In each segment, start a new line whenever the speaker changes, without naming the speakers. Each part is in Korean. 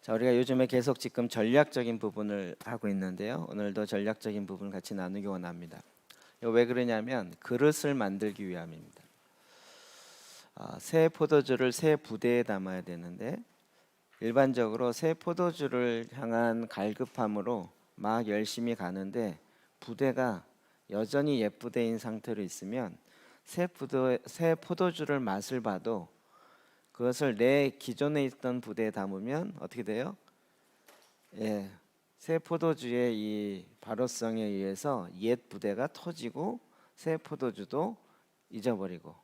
자, 우리가 요즘에 계속 지금 전략적인 부분을 하고 있는데요. 오늘도 전략적인 부분을 같이 나누기 원합니다. 이거 왜 그러냐면 그릇을 만들기 위함입니다. 새 포도주를 새 부대에 담아야 되는데 일반적으로 새 포도주를 향한 갈급함으로 막 열심히 가는데 부대가 여전히 옛 부대인 상태로 있으면 새 포도주를 맛을 봐도 그것을 내 기존에 있던 부대에 담으면 어떻게 돼요? 예, 새 포도주의 이 발효성에 의해서 옛 부대가 터지고 새 포도주도 잊어버리고.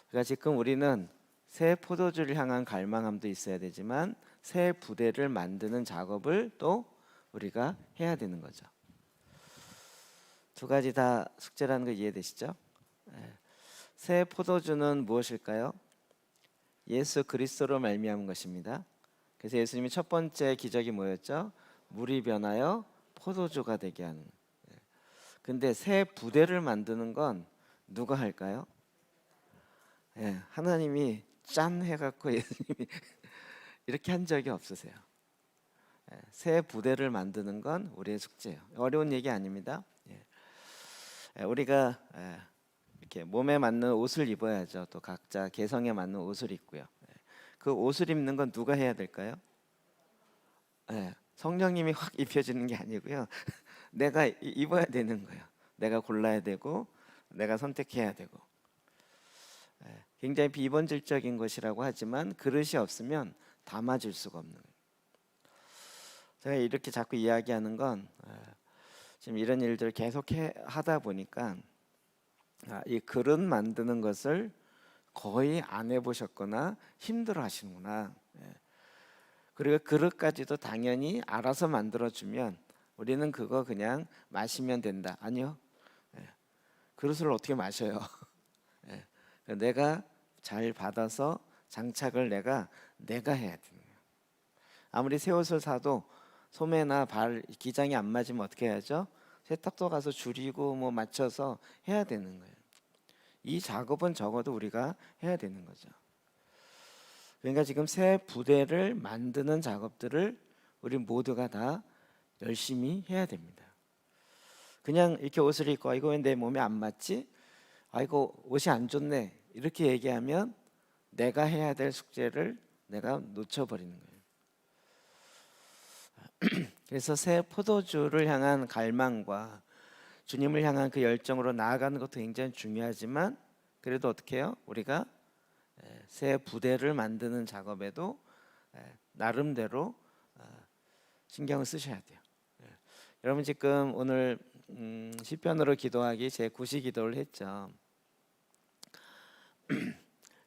그러니까 지금 우리는 새 포도주를 향한 갈망함도 있어야 되지만 새 부대를 만드는 작업을 또 우리가 해야 되는 거죠. 두 가지 다 숙제라는 거 이해되시죠? 새 포도주는 무엇일까요? 예수 그리스도로 말미암은 것입니다. 그래서 예수님이 첫 번째 기적이 뭐였죠? 물이 변하여 포도주가 되게 하는. 근데 새 부대를 만드는 건 누가 할까요? 하나님이 짠 해갖고 예수님이 이렇게 한 적이 없으세요. 새 부대를 만드는 건 우리의 숙제예요. 어려운 얘기 아닙니다. 우리가 이렇게 몸에 맞는 옷을 입어야죠. 또 각자 개성에 맞는 옷을 입고요. 그 옷을 입는 건 누가 해야 될까요? 성령님이 확 입혀주는 게 아니고요. 내가 입어야 되는 거예요. 내가 골라야 되고 내가 선택해야 되고. 굉장히 비본질적인 것이라고 하지만 그릇이 없으면 담아줄 수가 없는 거예요. 제가 이렇게 자꾸 이야기하는 건 지금 이런 일들을 계속 하다 보니까 이 그릇 만드는 것을 거의 안 해보셨거나 힘들어 하시는구나. 그리고 그릇까지도 당연히 알아서 만들어주면 우리는 그거 그냥 마시면 된다. 아니요. 그릇을 어떻게 마셔요? 내가 잘 받아서 장착을 내가 해야 되는 거예요. 아무리 새 옷을 사도 소매나 기장이 안 맞으면 어떻게 해야죠? 세탁소 가서 줄이고 뭐 맞춰서 해야 되는 거예요. 이 작업은 적어도 우리가 해야 되는 거죠. 그러니까 지금 새 부대를 만드는 작업들을 우리 모두가 다 열심히 해야 됩니다. 그냥 이렇게 옷을 입고 이거 왜 내 몸에 안 맞지? 이거 옷이 안 좋네 이렇게 얘기하면 내가 해야 될 숙제를 내가 놓쳐버리는 거예요. 그래서 새 포도주를 향한 갈망과 주님을 향한 그 열정으로 나아가는 것도 굉장히 중요하지만 그래도 어떻게 해요? 우리가 새 부대를 만드는 작업에도 나름대로 신경을 쓰셔야 돼요. 여러분 지금 오늘 시편으로 기도하기 제 9시기도를 했죠.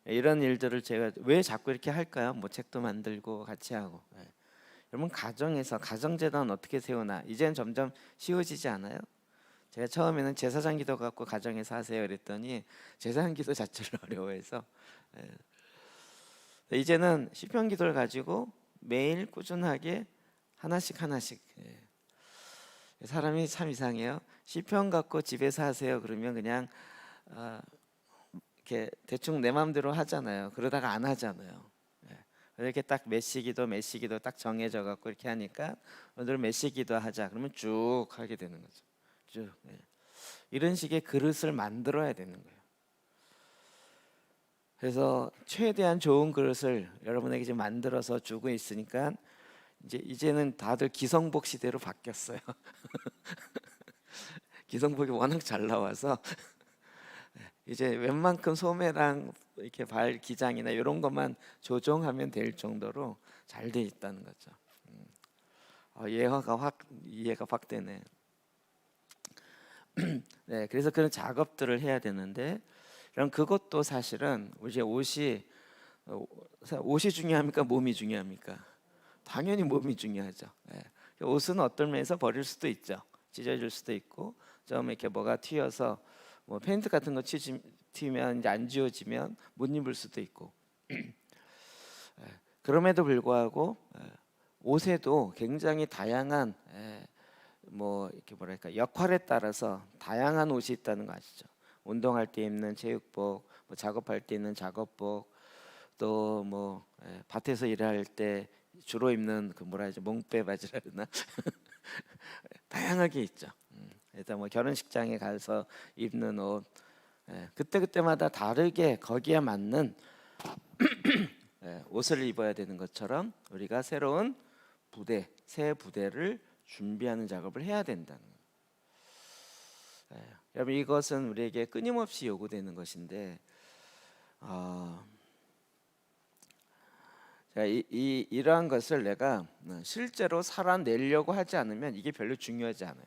이런 일들을 제가 왜 자꾸 이렇게 할까요? 뭐 책도 만들고 같이 하고. 여러분 가정에서 가정재단 어떻게 세우나 이제는 점점 쉬워지지 않아요? 제가 처음에는 제사장 기도 갖고 가정에서 하세요 그랬더니 제사장 기도 자체를 어려워해서 이제는 시편 기도를 가지고 매일 꾸준하게 하나씩 사람이 참 이상해요. 시편 갖고 집에서 하세요 그러면 그냥 이렇게 대충 내 마음대로 하잖아요. 그러다가 안 하잖아요. 이렇게 딱 메시기도 딱 정해져 갖고 이렇게 하니까 오늘 메시기도 하자 그러면 쭉 하게 되는 거죠. 쭉 이런 식의 그릇을 만들어야 되는 거예요. 그래서 최대한 좋은 그릇을 여러분에게 지금 만들어서 주고 있으니까 이제는 다들 기성복 시대로 바뀌었어요. 기성복이 워낙 잘 나와서 이제 웬만큼 소매랑 이렇게 발 기장이나 이런 것만 조정하면 될 정도로 잘 돼 있다는 거죠. 이해가 확 되네. 네, 그래서 그런 작업들을 해야 되는데, 그럼 그것도 사실은 이제 옷이 중요합니까? 몸이 중요합니까? 당연히 몸이 중요하죠. 옷은 어떤 면에서 버릴 수도 있죠. 찢어질 수도 있고, 좀 이렇게 뭐가 튀어서 뭐 팬트 같은 거 튀면 이제 안 지워지면 못 입을 수도 있고. 그럼에도 불구하고 옷에도 굉장히 다양한 뭐 이렇게 뭐랄까 역할에 따라서 다양한 옷이 있다는 거 아시죠? 운동할 때 입는 체육복, 뭐 작업할 때 입는 작업복, 또 뭐 밭에서 일할 때 주로 입는 그 뭐라 하죠, 몽빼 바지라 그러나 다양하게 있죠. 일단 뭐 결혼식장에 가서 입는 옷, 그때 그때마다 다르게 거기에 맞는 옷을 입어야 되는 것처럼 우리가 새로운 부대, 새 부대를 준비하는 작업을 해야 된다는 거예요. 여러분, 이것은 우리에게 끊임없이 요구되는 것인데, 이러한 것을 내가 실제로 살아내려고 하지 않으면 이게 별로 중요하지 않아요.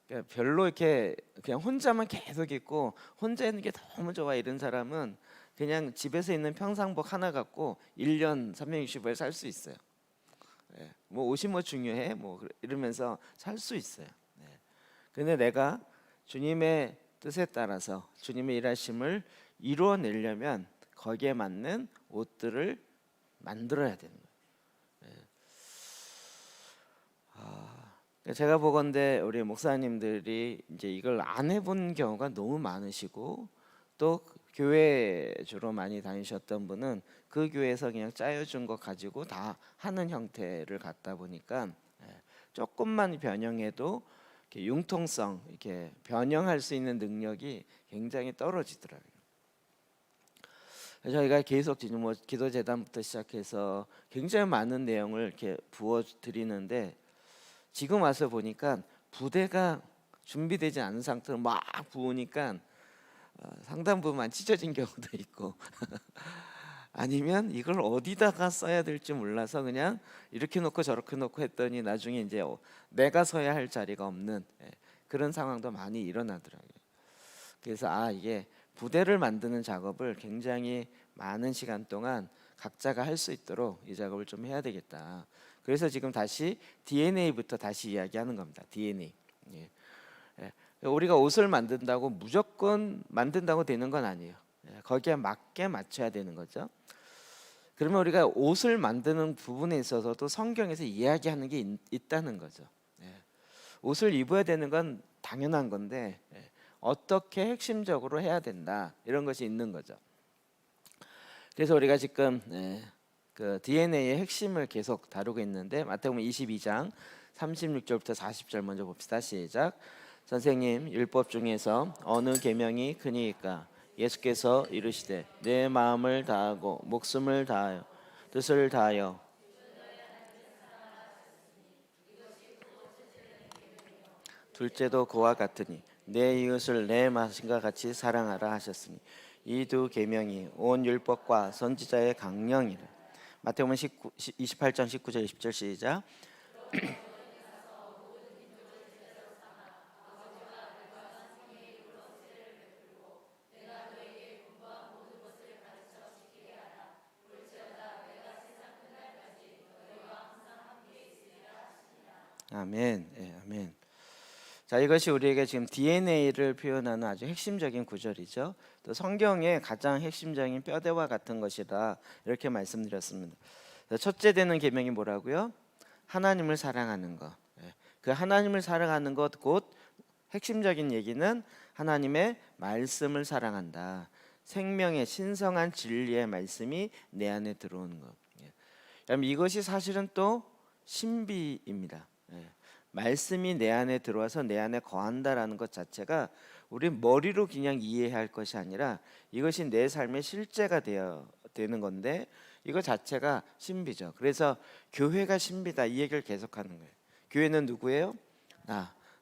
그러니까 별로 이렇게 그냥 혼자만 계속 있고 혼자 있는 게 너무 좋아 이런 사람은 그냥 집에서 있는 평상복 하나 갖고 1년 365일 살 수 있어요. 뭐 옷이 뭐 중요해? 뭐 이러면서 살 수 있어요. 근데 내가 주님의 뜻에 따라서 주님의 일하심을 이루어내려면 거기에 맞는 옷들을 만들어야 되는 거예요. 제가 보건대 우리 목사님들이 이제 이걸 안 해본 경우가 너무 많으시고, 또 교회 주로 많이 다니셨던 분은 그 교회에서 그냥 짜여준 거 가지고 다 하는 형태를 갖다 보니까 조금만 변형해도 이렇게 융통성, 이렇게 변형할 수 있는 능력이 굉장히 떨어지더라고요. 저희가 계속 지금 뭐 기도 재단부터 시작해서 굉장히 많은 내용을 이렇게 부어 드리는데, 지금 와서 보니까 부대가 준비되지 않은 상태로 막 부으니까 상당 부분만 찢어진 경우도 있고 아니면 이걸 어디다가 써야 될지 몰라서 그냥 이렇게 놓고 저렇게 놓고 했더니 나중에 이제 내가 서야 할 자리가 없는 그런 상황도 많이 일어나더라고요. 그래서 이게 부대를 만드는 작업을 굉장히 많은 시간 동안 각자가 할 수 있도록 이 작업을 좀 해야 되겠다. 그래서 지금 다시 DNA부터 다시 이야기하는 겁니다. DNA. 우리가 옷을 만든다고 무조건 만든다고 되는 건 아니에요. 거기에 맞게 맞춰야 되는 거죠. 그러면 우리가 옷을 만드는 부분에 있어서도 성경에서 이야기하는 게 있다는 거죠. 옷을 입어야 되는 건 당연한 건데 어떻게 핵심적으로 해야 된다, 이런 것이 있는 거죠. 그래서 우리가 지금 그 DNA의 핵심을 계속 다루고 있는데, 마태복음 22장 36절부터 40절 먼저 봅시다. 시작. 선생님, 율법 중에서 어느 계명이 크니까? 예수께서 이르시되 내 마음을 다하고 목숨을 다하여 뜻을 다하여 둘째도 그와 같으니 내 이웃을 내 마음과 같이 사랑하라 하셨으니 이 두 계명이 온 율법과 선지자의 강령이라. 마태복음 28장 19절 20절 시작. 아멘. 아멘. 자, 이것이 우리에게 지금 DNA를 표현하는 아주 핵심적인 구절이죠. 또 성경의 가장 핵심적인 뼈대와 같은 것이다, 이렇게 말씀드렸습니다. 첫째 되는 계명이 뭐라고요? 하나님을 사랑하는 것. 그 하나님을 사랑하는 것, 곧 핵심적인 얘기는 하나님의 말씀을 사랑한다. 생명의 신성한 진리의 말씀이 내 안에 들어오는 것. 이것이 사실은 또 신비입니다. 말씀이 내 안에 들어와서 내 안에 거한다라는 것 자체가 우리 머리로 그냥 이해해야 할 것이 아니라 이것이 내 삶의 실제가 되는 건데, 이거 자체가 신비죠. 그래서 교회가 신비다, 이 얘기를 계속하는 거예요. 교회는 누구예요?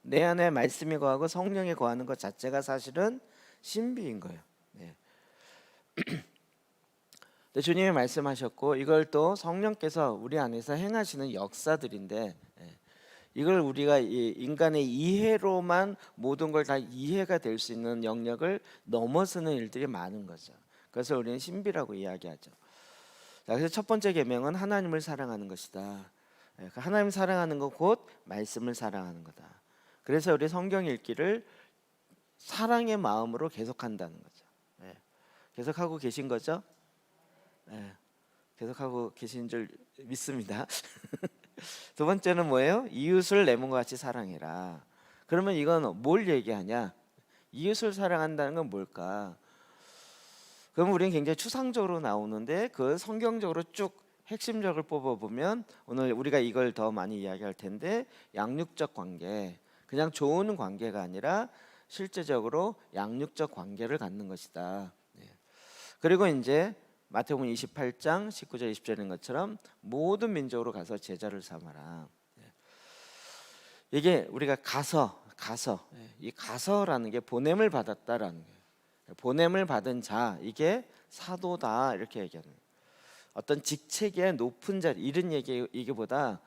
내 안에 말씀이 거하고 성령이 거하는 것 자체가 사실은 신비인 거예요. 주님이 말씀하셨고, 이걸 또 성령께서 우리 안에서 행하시는 역사들인데, 이걸 우리가 인간의 이해로만 모든 걸 다 이해가 될 수 있는 영역을 넘어서는 일들이 많은 거죠. 그래서 우리는 신비라고 이야기하죠. 자, 그래서 첫 번째 계명은 하나님을 사랑하는 것이다. 하나님 사랑하는 것 곧 말씀을 사랑하는 거다. 그래서 우리 성경 읽기를 사랑의 마음으로 계속한다는 거죠. 계속하고 계신 거죠? 계속하고 계신 줄 믿습니다. 두 번째는 뭐예요? 이웃을 내 몸과 같이 사랑해라. 그러면 이건 뭘 얘기하냐? 이웃을 사랑한다는 건 뭘까? 그럼 우리는 굉장히 추상적으로 나오는데 그 성경적으로 쭉 핵심적을 뽑아보면 오늘 우리가 이걸 더 많이 이야기할 텐데, 양육적 관계, 그냥 좋은 관계가 아니라 실제적으로 양육적 관계를 갖는 것이다. 그리고 이제 마태복음 28장 19절 20절인 것처럼 모든 민족으로 가서 제자를 삼아라. 이게 우리가 가서 이 가서라는 게 보냄을 받았다라는 거예요. 보냄을 받은 자, 이게 사도다 이렇게 얘기하는 거예요. 어떤 직책의 높은 자리 이런 얘기보다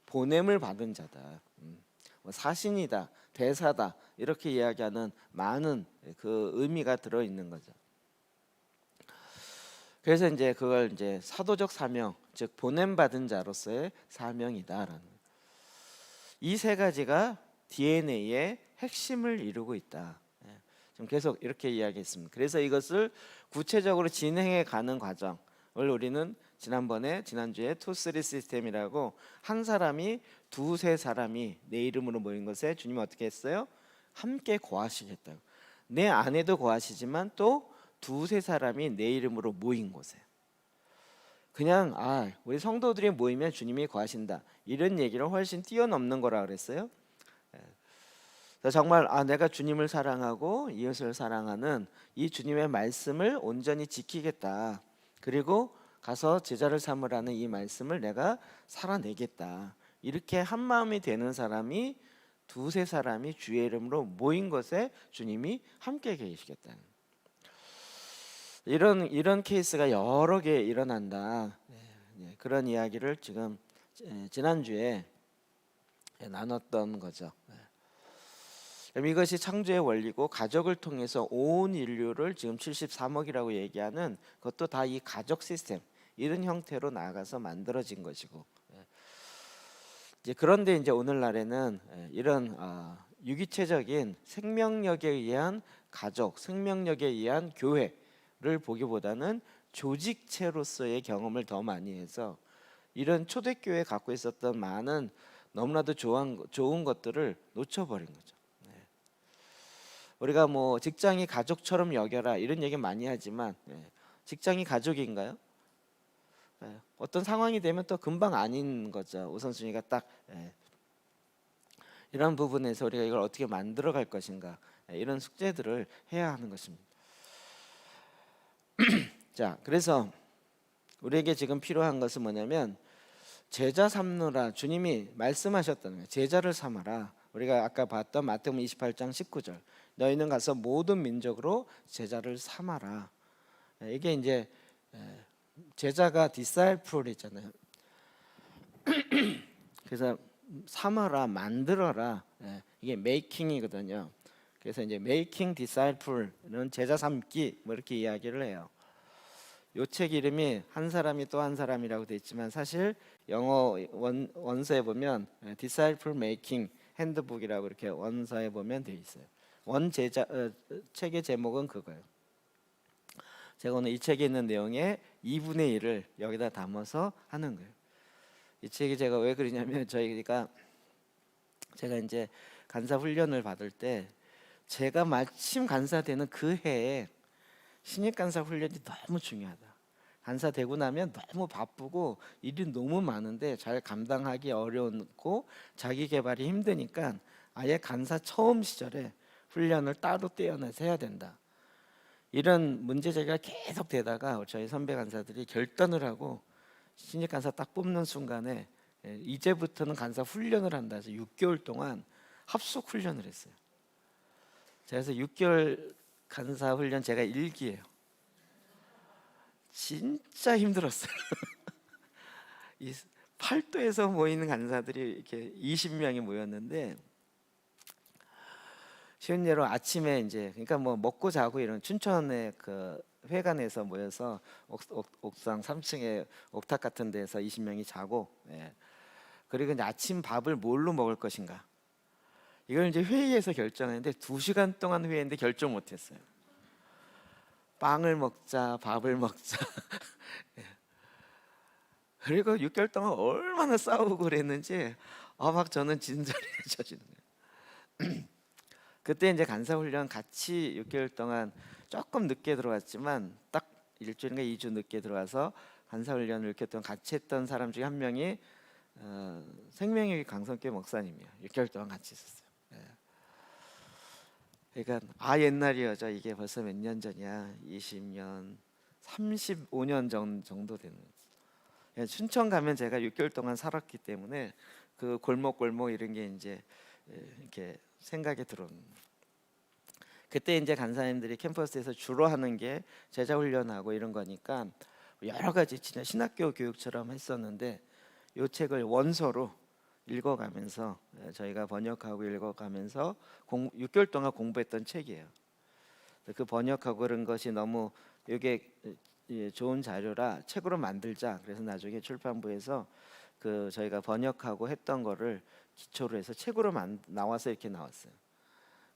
보냄을 받은 자다, 뭐 사신이다, 대사다 이렇게 이야기하는 많은 그 의미가 들어 있는 거죠. 그래서 이제 그걸 이제 사도적 사명, 즉 보냄 받은 자로서의 사명이다라는, 이 세 가지가 DNA의 핵심을 이루고 있다. 좀 계속 이렇게 이야기했습니다. 그래서 이것을 구체적으로 진행해 가는 과정을 우리는 지난주에 투쓰리 시스템이라고, 한 사람이 두세 사람이 내 이름으로 모인 것에 주님은 어떻게 했어요? 함께 거하시겠다고. 내 안에도 거하시지만 또 두세 사람이 내 이름으로 모인 곳에, 그냥 우리 성도들이 모이면 주님이 거하신다 이런 얘기를 훨씬 뛰어넘는 거라 그랬어요. 정말 내가 주님을 사랑하고 이웃을 사랑하는 이 주님의 말씀을 온전히 지키겠다, 그리고 가서 제자를 삼으라는 이 말씀을 내가 살아내겠다, 이렇게 한 마음이 되는 사람이 두세 사람이 주의 이름으로 모인 것에 주님이 함께 계시겠다. 이런 케이스가 여러 개 일어난다. 그런 이야기를 지금 지난주에 나눴던 거죠. 이것이 창조의 원리고, 가족을 통해서 온 인류를 지금 73억이라고 얘기하는 그것도 다 이 가족 시스템, 이런 형태로 나아가서 만들어진 것이고, 그런데 이제 오늘날에는 이런 유기체적인 생명력에 의한 가족, 생명력에 의한 교회를 보기보다는 조직체로서의 경험을 더 많이 해서 이런 초대교회에 갖고 있었던 많은 너무나도 좋은 것들을 놓쳐버린 거죠. 우리가 뭐 직장이 가족처럼 여겨라 이런 얘기 많이 하지만, 직장이 가족인가요? 어떤 상황이 되면 또 금방 아닌 거죠. 우선순위가 딱 이런 부분에서 우리가 이걸 어떻게 만들어 갈 것인가, 이런 숙제들을 해야 하는 것입니다. 자, 그래서 우리에게 지금 필요한 것은 뭐냐면, 제자 삼느라 주님이 말씀하셨던 거예요. 제자를 삼아라. 우리가 아까 봤던 마태복음 28장 19절, 너희는 가서 모든 민족으로 제자를 삼아라. 이게 이제 제자가 디사이플이잖아요. 그래서 삼아라, 만들어라, 이게 메이킹이거든요. 그래서 이제 메이킹 디사이플은 제자 삼기 뭐 이렇게 이야기를 해요. 요 책 이름이 한 사람이 또 한 사람이라고 돼 있지만, 사실 영어 원서에 보면 디사이플 메이킹 핸드북이라고 이렇게 원서에 보면 돼 있어요. 책의 제목은 그거예요. 제가 오늘 이 책에 있는 내용의 2분의 1을 여기다 담아서 하는 거예요. 이 책이 제가 왜 그러냐면, 제가 이제 간사 훈련을 받을 때, 제가 마침 간사 되는 그 해에 신입 간사 훈련이 너무 중요하다. 간사 되고 나면 너무 바쁘고 일이 너무 많은데 잘 감당하기 어려웠고 자기 개발이 힘드니까 아예 간사 처음 시절에 훈련을 따로 떼어내서 해야 된다, 이런 문제 제기가 계속 되다가 저희 선배 간사들이 결단을 하고 신입 간사 딱 뽑는 순간에 이제부터는 간사 훈련을 한다 해서 6개월 동안 합숙 훈련을 했어요. 그래서 6개월 간사 훈련 제가 일기예요. 진짜 힘들었어요. 이 팔도에서 모이는 간사들이 이렇게 20명이 모였는데, 쉬운 예로 아침에 이제, 그러니까 뭐 먹고 자고 이런 춘천의 그 회관에서 모여서 옥상 3층에 옥탑 같은 데서 20명이 자고, 그리고 이제 아침 밥을 뭘로 먹을 것인가, 이걸 이제 회의에서 결정했는데 2시간 동안 회의했는데 결정 못했어요. 빵을 먹자, 밥을 먹자. 그리고 6개월 동안 얼마나 싸우고 그랬는지 막 저는 진저리가 져지는 거예요. 그때 이제 간사 훈련 같이 6개월 동안 조금 늦게 들어왔지만, 딱 일주일인가 2주 늦게 들어와서 간사훈련을 이렇게 동안 같이 했던 사람 중에 한 명이 생명의 강성교회 목사님이에요. 6개월 동안 같이 있었어요. 그러니까 옛날이어져. 이게 벌써 몇 년 전이야. 20년, 35년 정도 되는. 춘천 가면 제가 6개월 동안 살았기 때문에 그 골목 이런 게 이제 이렇게 생각이 들어오는. 그때 이제 간사님들이 캠퍼스에서 주로 하는 게 제자 훈련하고 이런 거니까 여러 가지 진짜 신학교 교육처럼 했었는데 이 책을 원서로 읽어가면서 저희가 번역하고 읽어가면서 6개월 동안 공부했던 책이에요. 그 번역하고 그런 것이 너무 이게 좋은 자료라 책으로 만들자. 그래서 나중에 출판부에서 그 저희가 번역하고 했던 거를 기초로 해서 책으로 나와서 이렇게 나왔어요.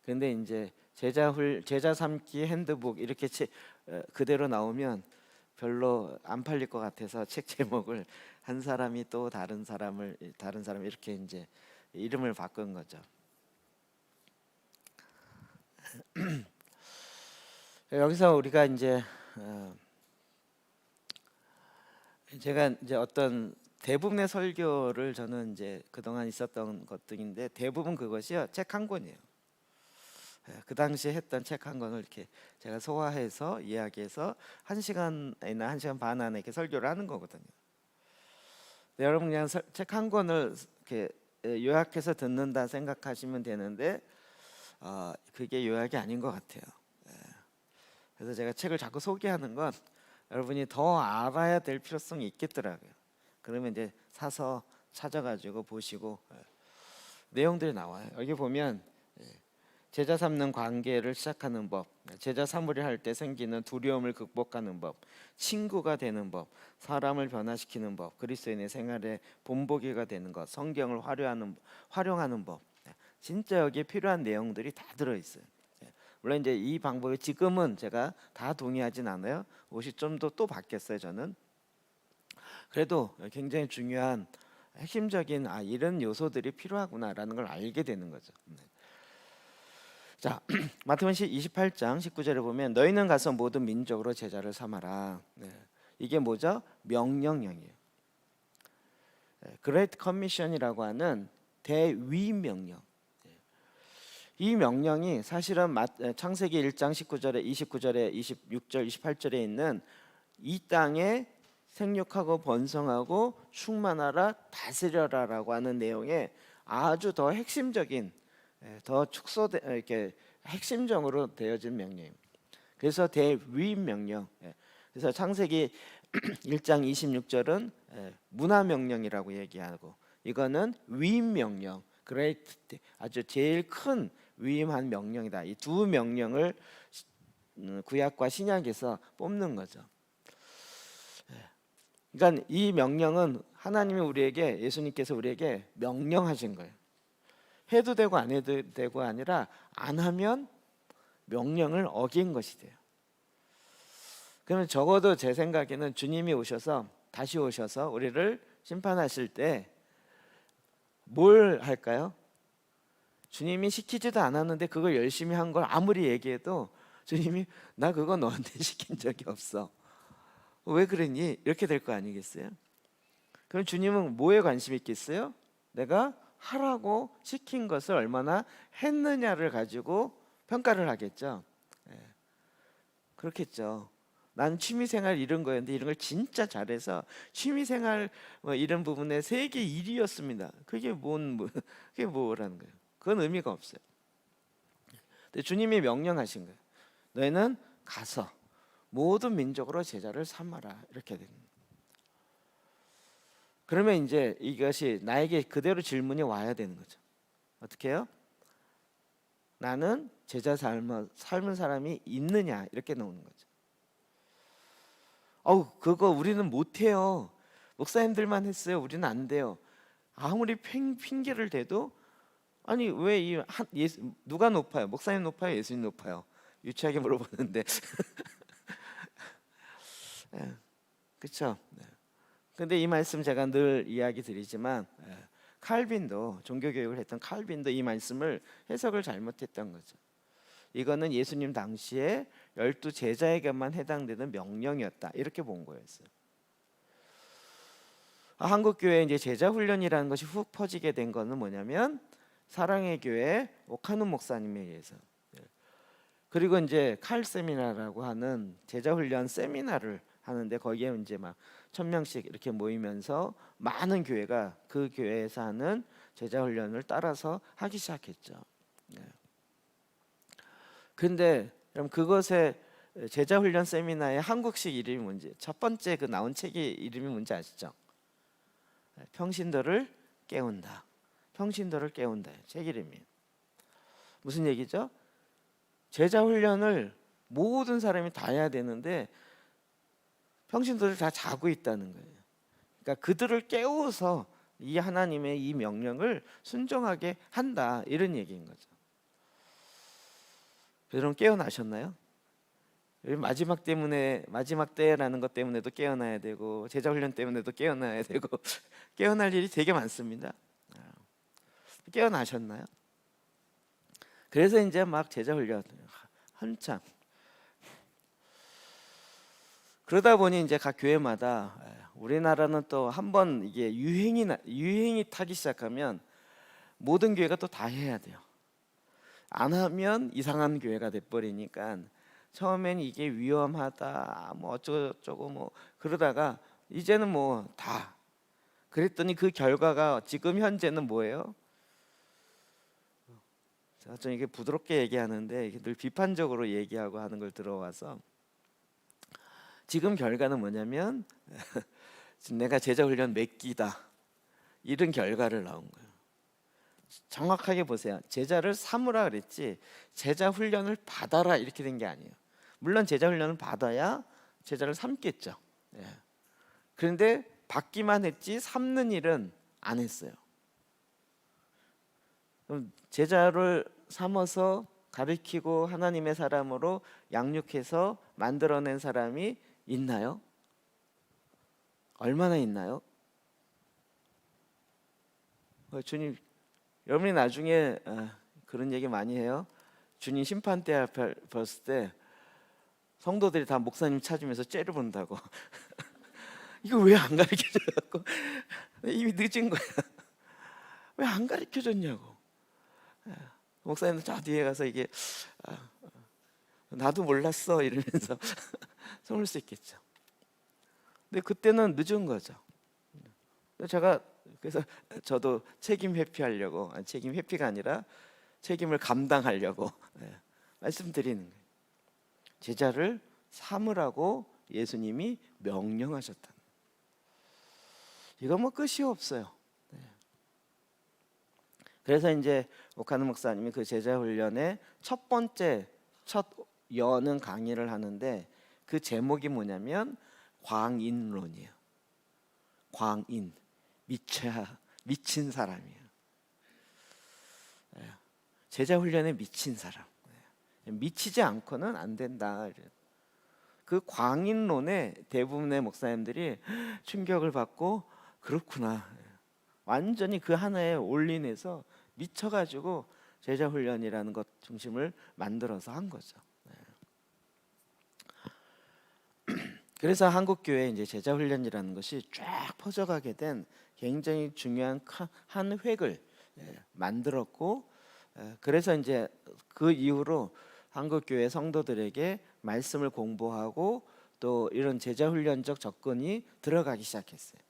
근데 이제 제자 삼기 핸드북 이렇게 그대로 나오면 별로 안 팔릴 것 같아서 책 제목을 한 사람이 또 다른 사람 이렇게 이제 이름을 바꾼 거죠. 여기서 우리가 이제 제가 이제 어떤 대부분의 설교를 저는 이제 그동안 있었던 것들인데 대부분 그것이요 책 한 권이에요. 그 당시에 했던 책 한 권을 이렇게 제가 소화해서 이야기해서 1시간이나 1시간 반 안에 이렇게 설교를 하는 거거든요. 여러분 그냥 책 한 권을 이렇게 요약해서 듣는다 생각하시면 되는데 그게 요약이 아닌 것 같아요. 그래서 제가 책을 자꾸 소개하는 건 여러분이 더 알아야 될 필요성이 있겠더라고요. 그러면 이제 사서 찾아가지고 보시고 내용들이 나와요. 여기 보면 제자 삼는 관계를 시작하는 법, 제자 삼으려 할 때 생기는 두려움을 극복하는 법, 친구가 되는 법, 사람을 변화시키는 법, 그리스도인의 생활의 본보기가 되는 것, 성경을 활용하는 법. 진짜 여기에 필요한 내용들이 다 들어있어요. 물론 이제 이 방법이 지금은 제가 다 동의하진 않아요. 옷이 좀 더 또 바뀌었어요. 저는 그래도 굉장히 중요한 핵심적인 이런 요소들이 필요하구나라는 걸 알게 되는 거죠. 자, 마태복음 28장 19절에 보면 너희는 가서 모든 민족으로 제자를 삼아라. 이게 뭐죠? 명령형이에요. 그레이트 커미션이라고 하는 대위 명령. 이 명령이 사실은 창세기 1장 19절에 26절 28절에 있는 이 땅에 생육하고 번성하고 충만하라 다스려라라고 하는 내용에 아주 더 핵심적인 더 이렇게 핵심적으로 되어진 명령입니다. 그래서 대위 명령. 그래서 창세기 1장 26절은 문화 명령이라고 얘기하고 이거는 위임 명령. 그레이트 아주 제일 큰 위임한 명령이다. 이 두 명령을 구약과 신약에서 뽑는 거죠. 그러니까 이 명령은 하나님이 우리에게 예수님께서 우리에게 명령하신 거예요. 해도 되고 안 해도 되고 아니라 안 하면 명령을 어긴 것이 돼요. 그러면 적어도 제 생각에는 주님이 다시 오셔서 우리를 심판하실 때 뭘 할까요? 주님이 시키지도 않았는데 그걸 열심히 한 걸 아무리 얘기해도 주님이 나 그거 너한테 시킨 적이 없어. 왜 그랬니? 이렇게 될 거 아니겠어요? 그럼 주님은 뭐에 관심 있겠어요? 내가 하라고 시킨 것을 얼마나 했느냐를 가지고 평가를 하겠죠. 그렇겠죠. 난 취미생활 이런 거였는데 이런 걸 진짜 잘해서 취미생활 이런 부분에 세계 1위였습니다. 그게 그게 뭐라는 거예요? 그건 의미가 없어요. 근데 주님이 명령하신 거예요. 너희는 가서 모든 민족으로 제자를 삼아라 이렇게 됩니다. 그러면 이제 이것이 나에게 그대로 질문이 와야 되는 거죠. 어떻게 해요? 나는 제자 삶은 사람이 있느냐 이렇게 나오는 거죠. 그거 우리는 못해요. 목사님들만 했어요. 우리는 안 돼요. 아무리 핑계를 대도 아니 왜 누가 높아요? 목사님 높아요? 예수님 높아요? 유치하게 물어보는데 그렇죠? 근데 이 말씀 제가 늘 이야기 드리지만 칼빈도 종교교육을 했던 칼빈도 이 말씀을 해석을 잘못했던 거죠. 이거는 예수님 당시에 12 제자에게만 해당되는 명령이었다 이렇게 본 거였어요. 한국 교회에 이제 제자 훈련이라는 것이 훅 퍼지게 된 거는 뭐냐면 사랑의 교회 오카누 목사님에 의해서. 그리고 이제 칼 세미나라고 하는 제자 훈련 세미나를 하는데 거기에 이제 막 1,000명씩 이렇게 모이면서 많은 교회가 그 교회에서 하는 제자 훈련을 따라서 하기 시작했죠. 근데 그럼 그것의 제자 훈련 세미나의 한국식 이름이 뭔지, 첫 번째 그 나온 책의 이름이 뭔지 아시죠? 평신도를 깨운다. 평신도를 깨운다. 책 이름이 무슨 얘기죠? 제자 훈련을 모든 사람이 다 해야 되는데 평신도들 다 자고 있다는 거예요. 그러니까 그들을 깨워서 이 하나님의 이 명령을 순종하게 한다, 이런 얘기인 거죠. 여러분 깨어나셨나요? 마지막 때라는 것 때문에도 깨어나야 되고 제자 훈련 때문에도 깨어나야 되고 깨어날 일이 되게 많습니다. 깨어나셨나요? 그래서 이제 막 제자 훈련 한참 그러다 보니 이제 각 교회마다, 우리나라는 또 한번 이게 유행이 타기 시작하면 모든 교회가 또 다 해야 돼요. 안 하면 이상한 교회가 돼버리니까 처음엔 이게 위험하다 뭐 어쩌고저쩌고 뭐 그러다가 이제는 뭐 다 그랬더니 그 결과가 지금 현재는 뭐예요? 좀 이게 부드럽게 얘기하는데 이게 늘 비판적으로 얘기하고 하는 걸 들어와서 지금 결과는 뭐냐면 내가 제자 훈련 몇 기다, 이런 결과를 나온 거예요. 정확하게 보세요. 제자를 삼으라 그랬지 제자 훈련을 받아라 이렇게 된 게 아니에요. 물론 제자 훈련을 받아야 제자를 삼겠죠. 그런데 받기만 했지 삼는 일은 안 했어요. 그럼 제자를 삼아서 가르치고 하나님의 사람으로 양육해서 만들어낸 사람이 있나요? 얼마나 있나요? 주님, 여러분이 나중에 그런 얘기 많이 해요. 주님 심판대 앞에 봤을 때 성도들이 다 목사님 찾으면서 째려 본다고. 이거 왜 안 가르쳐줘갖고 이미 늦은 거야. 왜 안 가르쳐줬냐고. 목사님은 저 뒤에 가서 이게 나도 몰랐어 이러면서 숨을 수 있겠죠. 근데 그때는 늦은 거죠. 제가 그래서 저도 책임 회피하려고, 책임 회피가 아니라 책임을 감당하려고 말씀드리는 거예요. 제자를 삼으라고 예수님이 명령하셨다. 이거 뭐 끝이 없어요. 그래서 이제 오카누 목사님이 그 제자 훈련의 첫 여는 강의를 하는데 그 제목이 뭐냐면 광인론이에요. 광인, 미친 사람이에요. 제자 훈련에 미친 사람. 미치지 않고는 안 된다. 그 광인론에 대부분의 목사님들이 충격을 받고 그렇구나. 완전히 그 하나에 올인해서 미쳐가지고 제자 훈련이라는 것 중심을 만들어서 한 거죠. 그래서 한국 교회에 이제 제자 훈련이라는 것이 쫙 퍼져가게 된 굉장히 중요한 한 획을 만들었고, 그래서 이제 그 이후로 한국 교회 성도들에게 말씀을 공부하고 또 이런 제자 훈련적 접근이 들어가기 시작했어요.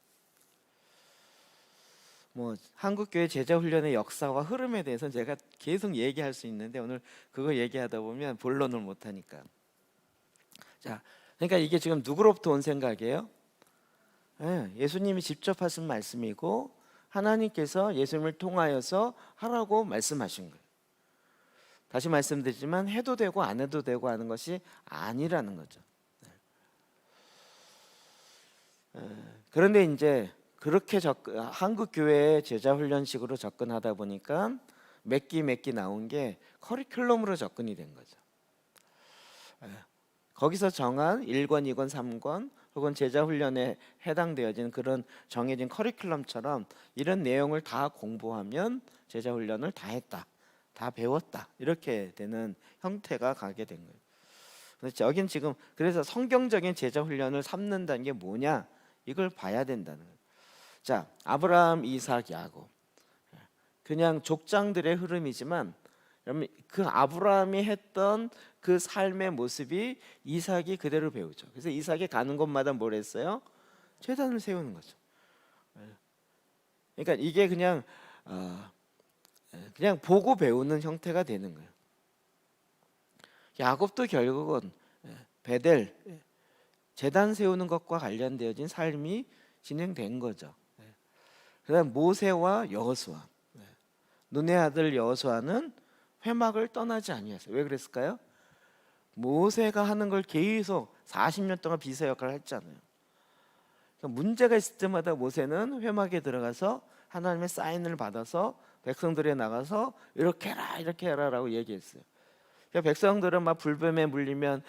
뭐 한국 교회 제자 훈련의 역사와 흐름에 대해서 제가 계속 얘기할 수 있는데 오늘 그거 얘기하다 보면 본론을 못 하니까. 자, 그러니까 이게 지금 누구로부터 온 생각이에요? 예수님이 직접 하신 말씀이고 하나님께서 예수님을 통하여서 하라고 말씀하신 거예요. 다시 말씀드리지만 해도 되고 안 해도 되고 하는 것이 아니라는 거죠. 그런데 이제 그렇게 한국 교회의 제자 훈련식으로 접근하다 보니까 몇 기 나온 게 커리큘럼으로 접근이 된 거죠. 거기서 정한 1권, 2권, 3권 혹은 제자 훈련에 해당되어진 그런 정해진 커리큘럼처럼 이런 내용을 다 공부하면 제자 훈련을 다 했다, 다 배웠다, 이렇게 되는 형태가 가게 된 거예요. 그래서 여긴 지금 그래서 성경적인 제자 훈련을 삼는다는 게 뭐냐, 이걸 봐야 된다는 거예요. 자, 아브라함, 이삭, 야곱. 그냥 족장들의 흐름이지만 여러분, 그 아브라함이 했던 그 삶의 모습이 이삭이 그대로 배우죠. 그래서 이삭이 가는 곳마다 뭘 했어요? 제단을 세우는 거죠. 그러니까 이게 그냥 보고 배우는 형태가 되는 거예요. 야곱도 결국은 베델 제단 세우는 것과 관련되어진 삶이 진행된 거죠. 그다음 모세와 여호수아, 눈의 아들 여호수아는 회막을 떠나지 아니했어요. 왜 그랬을까요? 모세가 하는 걸 계속 40년 동안 비서 역할을 했잖아요. 그러니까 문제가 있을 때마다 모세는 회막에 들어가서 하나님의 사인을 받아서 백성들에 나가서 이렇게 해라 이렇게 해라라고 얘기했어요. 그러니까 백성들은 막 불뱀에 물리면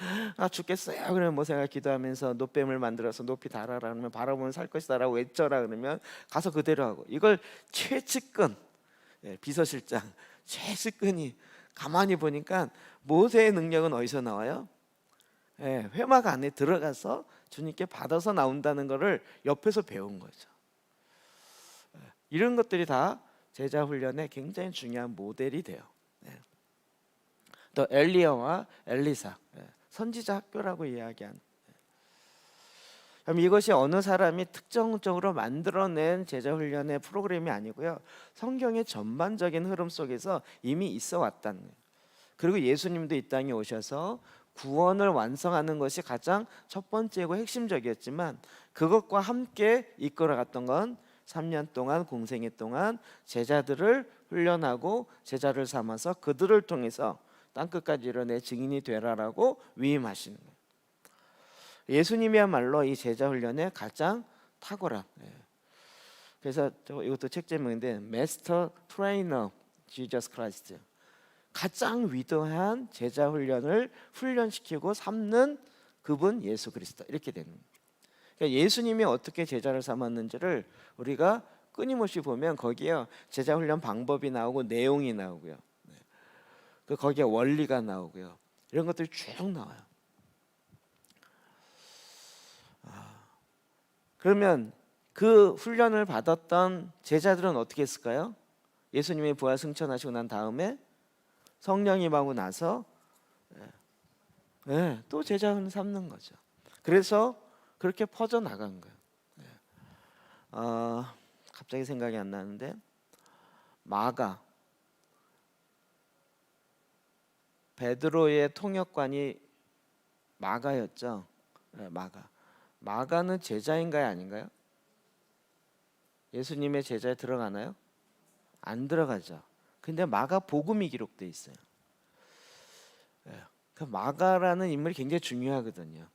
죽겠어요. 그러면 모세가 기도하면서 노뱀을 만들어서 높이 달아라 그러면 바라보면 살 것이다라고 외쳐라 그러면 가서 그대로 하고, 이걸 최측근 비서실장 최측근이 가만히 보니까 모세의 능력은 어디서 나와요? 회막 안에 들어가서 주님께 받아서 나온다는 것을 옆에서 배운 거죠. 이런 것들이 다 제자 훈련에 굉장히 중요한 모델이 돼요. 또 엘리야와 엘리사, 선지자 학교라고 이야기한. 그럼 이것이 어느 사람이 특정적으로 만들어낸 제자 훈련의 프로그램이 아니고요, 성경의 전반적인 흐름 속에서 이미 있어 왔다는 거예요. 그리고 예수님도 이 땅에 오셔서 구원을 완성하는 것이 가장 첫 번째고 핵심적이었지만, 그것과 함께 이끌어갔던 건 3년 동안 공생애 동안 제자들을 훈련하고 제자를 삼아서 그들을 통해서 땅끝까지 이뤄내 증인이 되라라고 위임하시는 거예요. 예수님이야말로 이 제자 훈련의 가장 탁월한, 그래서 이것도 책 제목인데 Master Trainer Jesus Christ, 가장 위대한 제자 훈련을 훈련시키고 삼는 그분 예수 그리스도, 이렇게 되는 거예요. 그러니까 예수님이 어떻게 제자를 삼았는지를 우리가 끊임없이 보면 거기에 제자 훈련 방법이 나오고 내용이 나오고요, 거기에 원리가 나오고요, 이런 것들이 쭉 나와요. 그러면 그 훈련을 받았던 제자들은 어떻게 했을까요? 예수님의 부활 승천하시고 난 다음에 성령이 임하고 나서 또 제자를 삼는 거죠. 그래서 그렇게 퍼져 나간 거예요. 갑자기 생각이 안 나는데, 마가, 베드로의 통역관이 마가였죠. 마가는 제자인가요, 아닌가요? 예수님의 제자에 들어가나요? 안 들어가죠. 근데 마가 복음이 기록돼 있어요. 그 마가라는 인물이 굉장히 중요하거든요.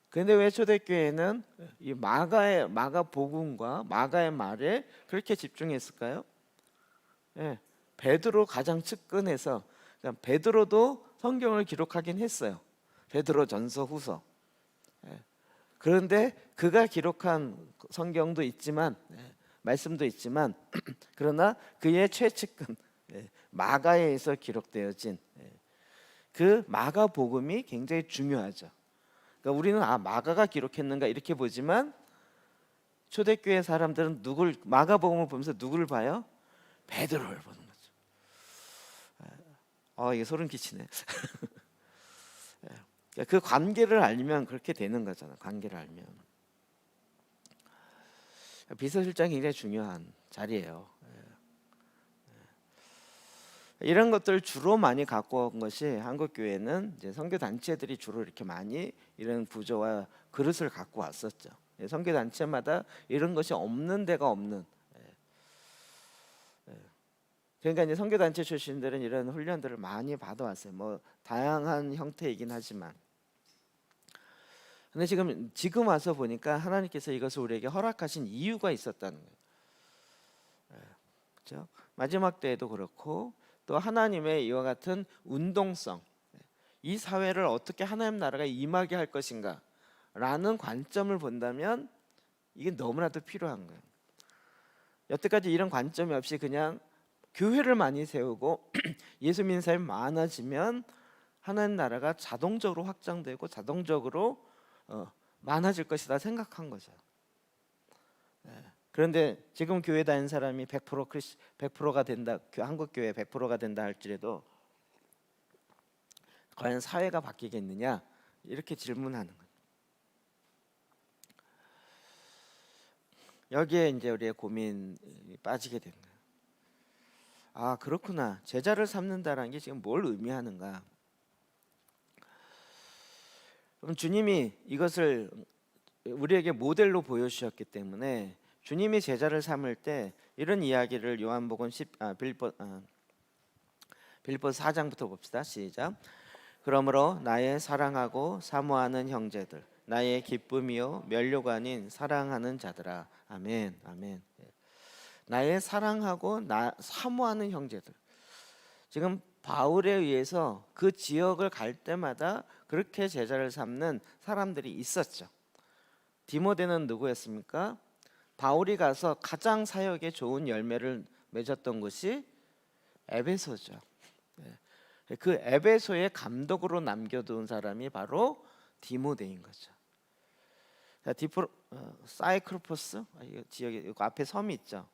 그런데 왜 초대교회는 이 마가 복음과 마가의 말에 그렇게 집중했을까요? 베드로 가장 측근해서, 그러니까 베드로도 성경을 기록하긴 했어요. 베드로 전서 후서. 그런데 그가 기록한 성경도 있지만, 말씀도 있지만 그러나 그의 최측근 마가에 의해서 기록되어진 그 마가 복음이 굉장히 중요하죠. 그러니까 우리는 마가가 기록했는가 이렇게 보지만, 초대교회 사람들은 마가 복음을 보면서 누구를 봐요? 베드로를 보는 거죠. 이게 소름 끼치네. 그 관계를 알면 그렇게 되는 거잖아요. 관계를 알면. 비서실장이 굉장히 중요한 자리예요. 이런 것들 주로 많이 갖고 온 것이 한국 교회는 이제 선교 단체들이 주로 이렇게 많이 이런 구조와 그릇을 갖고 왔었죠. 선교 단체마다 이런 것이 없는 데가 없는. 그러니까 이제 선교 단체 출신들은 이런 훈련들을 많이 받아왔어요. 뭐 다양한 형태이긴 하지만. 근데 지금 와서 보니까 하나님께서 이것을 우리에게 허락하신 이유가 있었다는 거예요. 그렇죠? 마지막 때에도 그렇고, 또 하나님의 이와 같은 운동성, 이 사회를 어떻게 하나님 나라가 임하게 할 것인가 라는 관점을 본다면 이게 너무나도 필요한 거예요. 여태까지 이런 관점이 없이 그냥 교회를 많이 세우고 예수 믿는 사람이 많아지면 하나님 나라가 자동적으로 확장되고 자동적으로 많아질 것이다 생각한 거죠. 그런데 지금 교회 다니는 사람이 100%가 된다, 한국 교회 100%가 된다 할지라도 과연 사회가 바뀌겠느냐 이렇게 질문하는 거예요. 여기에 이제 우리의 고민이 빠지게 되는 거예요. 아, 그렇구나. 제자를 삼는다라는 게 지금 뭘 의미하는가? 그럼 주님이 이것을 우리에게 모델로 보여주셨기 때문에 주님이 제자를 삼을 때 이런 이야기를 요한복음 빌립보서 4장부터 봅시다. 시작. 그러므로 나의 사랑하고 사모하는 형제들, 나의 기쁨이요 면류관인 사랑하는 자들아. 아멘. 아멘. 나의 사랑하고 사모하는 형제들. 지금 바울에 의해서 그 지역을 갈 때마다 그렇게 제자를 삼는 사람들이 있었죠. 디모데는 누구였습니까? 바울이 가서 가장 사역에 좋은 열매를 맺었던 곳이 에베소죠. 그 에베소의 감독으로 남겨둔 사람이 바로 디모데인 거죠. 사이크로포스, 지역에 앞에 섬이 있죠.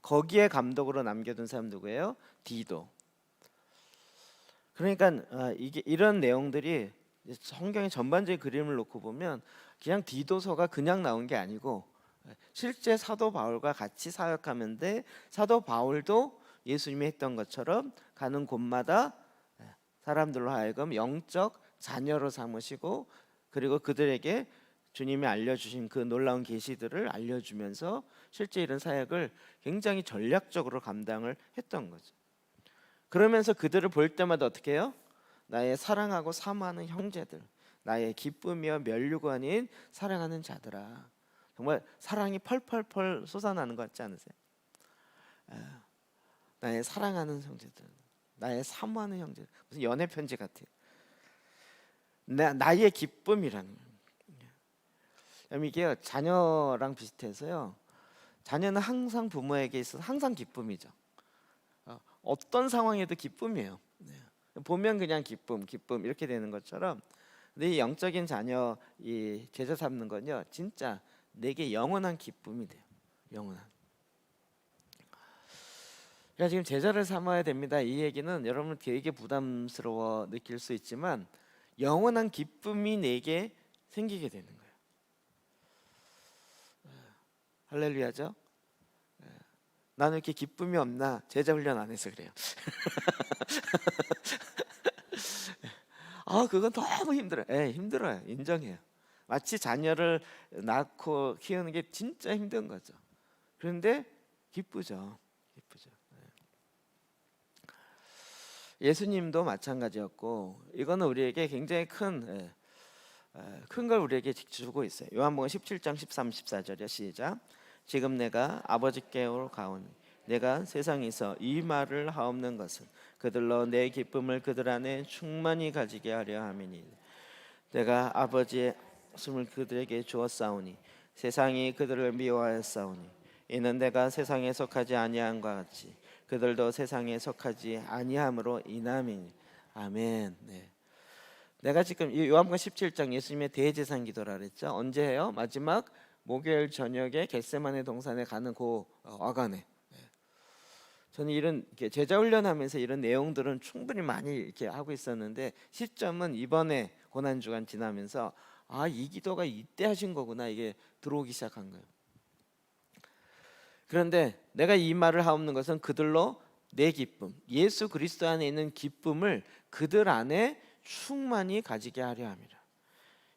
거기에 감독으로 남겨둔 사람 누구예요? 디도. 그러니까 이게 이런 내용들이 성경의 전반적인 그림을 놓고 보면 그냥 디도서가 그냥 나온 게 아니고 실제 사도 바울과 같이 사역하는데 사도 바울도 예수님이 했던 것처럼 가는 곳마다 사람들로 하여금 영적 자녀로 삼으시고 그리고 그들에게 주님이 알려주신 그 놀라운 계시들을 알려주면서 실제 이런 사역을 굉장히 전략적으로 감당을 했던 거죠. 그러면서 그들을 볼 때마다 어떻게 해요? 나의 사랑하고 사모하는 형제들, 나의 기쁨이여 면류관인 사랑하는 자들아. 정말 사랑이 펄펄펄 솟아나는 것 같지 않으세요? 나의 사랑하는 형제들, 나의 사모하는 형제들. 무슨 연애 편지 같아요. 나의 기쁨이라는. 이게 자녀랑 비슷해서요. 자녀는 항상 부모에게 있어서 항상 기쁨이죠. 어떤 상황에도 기쁨이에요. 보면 그냥 기쁨 이렇게 되는 것처럼, 근데 이 영적인 자녀, 이 제자 삼는 건요, 진짜 내게 영원한 기쁨이 돼요. 영원한. 그러니까 지금 제자를 삼아야 됩니다. 이 얘기는 여러분 되게 부담스러워 느낄 수 있지만 영원한 기쁨이 내게 생기게 되는 거예요. 할렐루야죠. 나는 이렇게 기쁨이 없나? 제자 훈련 안 해서 그래요. 그건 너무 힘들어요. 힘들어요. 인정해요. 마치 자녀를 낳고 키우는 게 진짜 힘든 거죠. 그런데 기쁘죠. 예수님도 마찬가지였고, 이거는 우리에게 굉장히 큰 걸 우리에게 주고 있어요. 요한복음 17장 13, 14절이요. 시작. 지금 내가 아버지께로 가오니 내가 세상에서 이 말을 하옵는 것은 그들로 내 기쁨을 그들 안에 충만히 가지게 하려 함이니 내가 아버지의 말씀을 그들에게 주었사오니 세상이 그들을 미워하였사오니 이는 내가 세상에 속하지 아니함과 같이 그들도 세상에 속하지 아니함으로 인함이니. 아멘. 네. 내가 지금 요한복음 17장 예수님의 대제사 기도라 그랬죠. 언제 해요? 마지막 목요일 저녁에 겟세마네 동산에 가는 그 와간에. 저는 이런 제자 훈련하면서 이런 내용들은 충분히 많이 이렇게 하고 있었는데 시점은 이번에 고난 주간 지나면서 이 기도가 이때 하신 거구나, 이게 들어오기 시작한 거예요. 그런데 내가 이 말을 하옵는 것은 그들로 내 기쁨, 예수 그리스도 안에 있는 기쁨을 그들 안에 충만히 가지게 하려 함이라.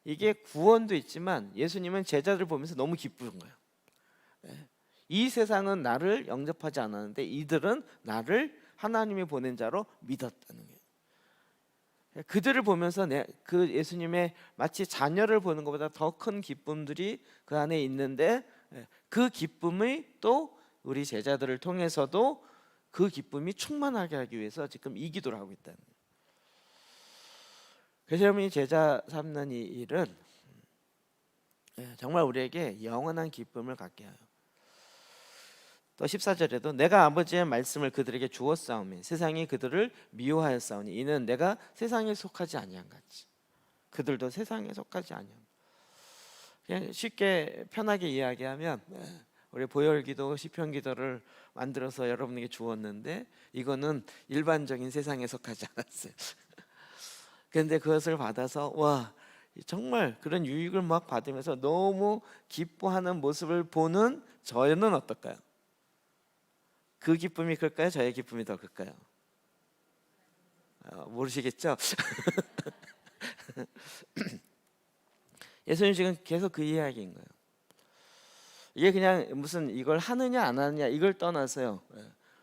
이게 구원도 있지만 예수님은 제자들 보면서 너무 기쁜 거예요. 이 세상은 나를 영접하지 않았는데 이들은 나를 하나님이 보낸 자로 믿었다는 거예요. 그들을 보면서 그 예수님의 마치 자녀를 보는 것보다 더 큰 기쁨들이 그 안에 있는데 그 기쁨이 또 우리 제자들을 통해서도 그 기쁨이 충만하게 하기 위해서 지금 이 기도를 하고 있다는 거예요. 그래서 여러분이 제자 삼는 이 일은 정말 우리에게 영원한 기쁨을 갖게 해요. 또 14절에도 내가 아버지의 말씀을 그들에게 주었사오니 세상이 그들을 미워하였사오니 이는 내가 세상에 속하지 아니한 같이 그들도 세상에 속하지 아니함. 그냥 쉽게 편하게 이야기하면 우리 보혈기도 시편기도를 만들어서 여러분에게 주었는데 이거는 일반적인 세상에 속하지 않았어요. 그런데 그것을 받아서 와 정말 그런 유익을 막 받으면서 너무 기뻐하는 모습을 보는 저는 어떨까요? 그 기쁨이 클까요? 저의 기쁨이 더 클까요? 모르시겠죠? 예수님 지금 계속 그 이야기인 거예요. 이게 그냥 무슨 이걸 하느냐 안 하느냐 이걸 떠나서요.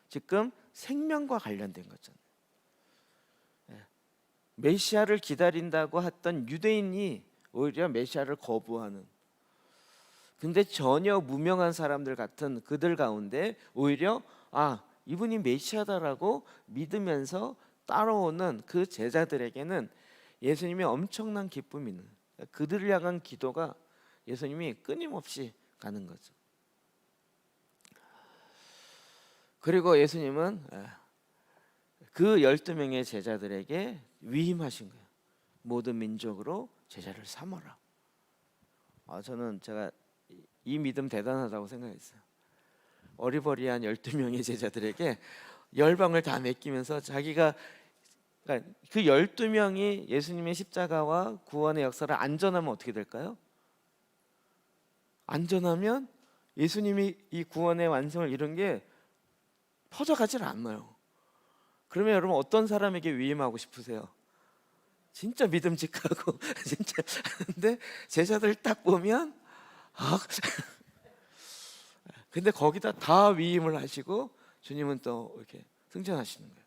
지금 생명과 관련된 거잖아요. 메시아를 기다린다고 했던 유대인이 오히려 메시아를 거부하는, 근데 전혀 무명한 사람들 같은 그들 가운데 오히려 이분이 메시아다라고 믿으면서 따라오는 그 제자들에게는 예수님이 엄청난 기쁨이 있는, 그들을 향한 기도가 예수님이 끊임없이 가는 거죠. 그리고 예수님은 그 12명의 제자들에게 위임하신 거예요. 모든 민족으로 제자를 삼아라. 저는 제가 이 믿음 대단하다고 생각했어요. 어리버리한 12명의 제자들에게 열방을 다 맡기면서 자기가, 그러니까 그 12명이 예수님의 십자가와 구원의 역사를 안전하면 어떻게 될까요? 안전하면 예수님이 이 구원의 완성을 이룬 게 퍼져가질 않아요. 그러면 여러분 어떤 사람에게 위임하고 싶으세요? 진짜 믿음직하고 진짜. 근데 제자들 딱 보면 근데 거기다 다 위임을 하시고 주님은 또 이렇게 승천하시는 거예요.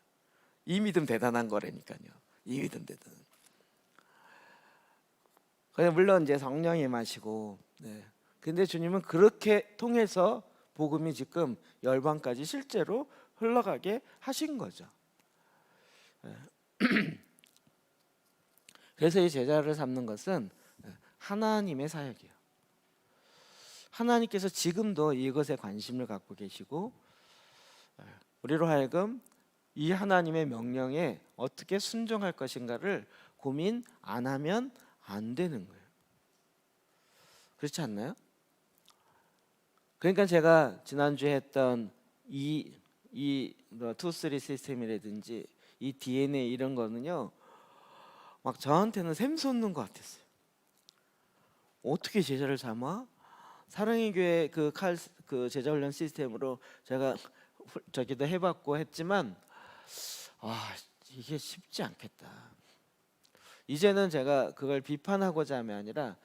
이 믿음 대단한 거라니까요. 이 믿음 대단. 그냥 물론 이제 성령이 임하시고, 근데 주님은 그렇게 통해서 복음이 지금 열방까지 실제로 흘러가게 하신 거죠. 그래서 이 제자를 삼는 것은 하나님의 사역이에요. 하나님께서 지금도 이것에 관심을 갖고 계시고 우리로 하여금 이 하나님의 명령에 어떻게 순종할 것인가를 고민 안 하면 안 되는 거예요. 그렇지 않나요? 그러니까 제가 지난주에 했던 이 투쓰리 시스템이라든지 이 DNA 이런 거는요, 막 저한테는 샘솟는 것 같았어요. 어떻게 제자를 삼아? 사랑의 교회 그 제자 훈련 시스템으로 제가 저기도 해봤고 했지만 이게 쉽지 않겠다. 이제는 제가 그걸 비판하고자 함이 아니라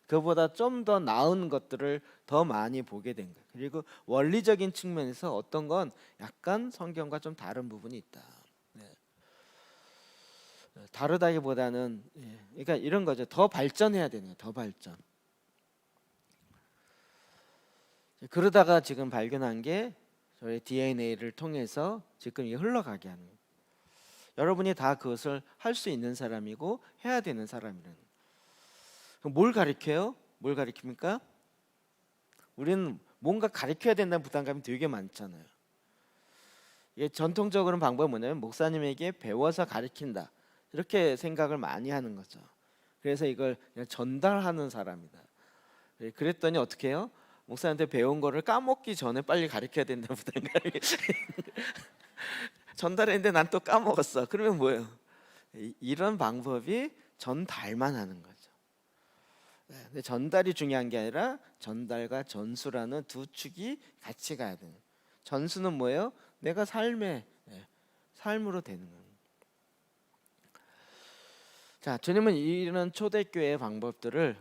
그보다 좀 더 나은 것들을 더 많이 보게 된 거예요. 그리고 원리적인 측면에서 어떤 건 약간 성경과 좀 다른 부분이 있다. 다르다기보다는 그러니까 이런 거죠. 더 발전해야 되는 거예요. 더 발전. 그러다가 지금 발견한 게 저희 DNA를 통해서 지금 이게 흘러가게 하는 거예요. 여러분이 다 그것을 할 수 있는 사람이고 해야 되는 사람이라는. 그럼 뭘 가르쳐요? 뭘 가르칩니까? 우리는 뭔가 가르쳐야 된다는 부담감이 되게 많잖아요. 이게 전통적으로는 방법은 뭐냐면 목사님에게 배워서 가르친다 이렇게 생각을 많이 하는 거죠. 그래서 이걸 그냥 전달하는 사람이다. 그랬더니 어떻게 해요? 목사한테 배운 거를 까먹기 전에 빨리 가르쳐야 된다는 부담감이 전달했는데 난 또 까먹었어. 그러면 뭐예요? 이런 방법이 전달만 하는 거죠. 근데 전달이 중요한 게 아니라 전달과 전수라는 두 축이 같이 가야 돼요. 전수는 뭐예요? 내가 삶으로 되는 거예요. 자, 주님은 이런 초대교회의 방법들을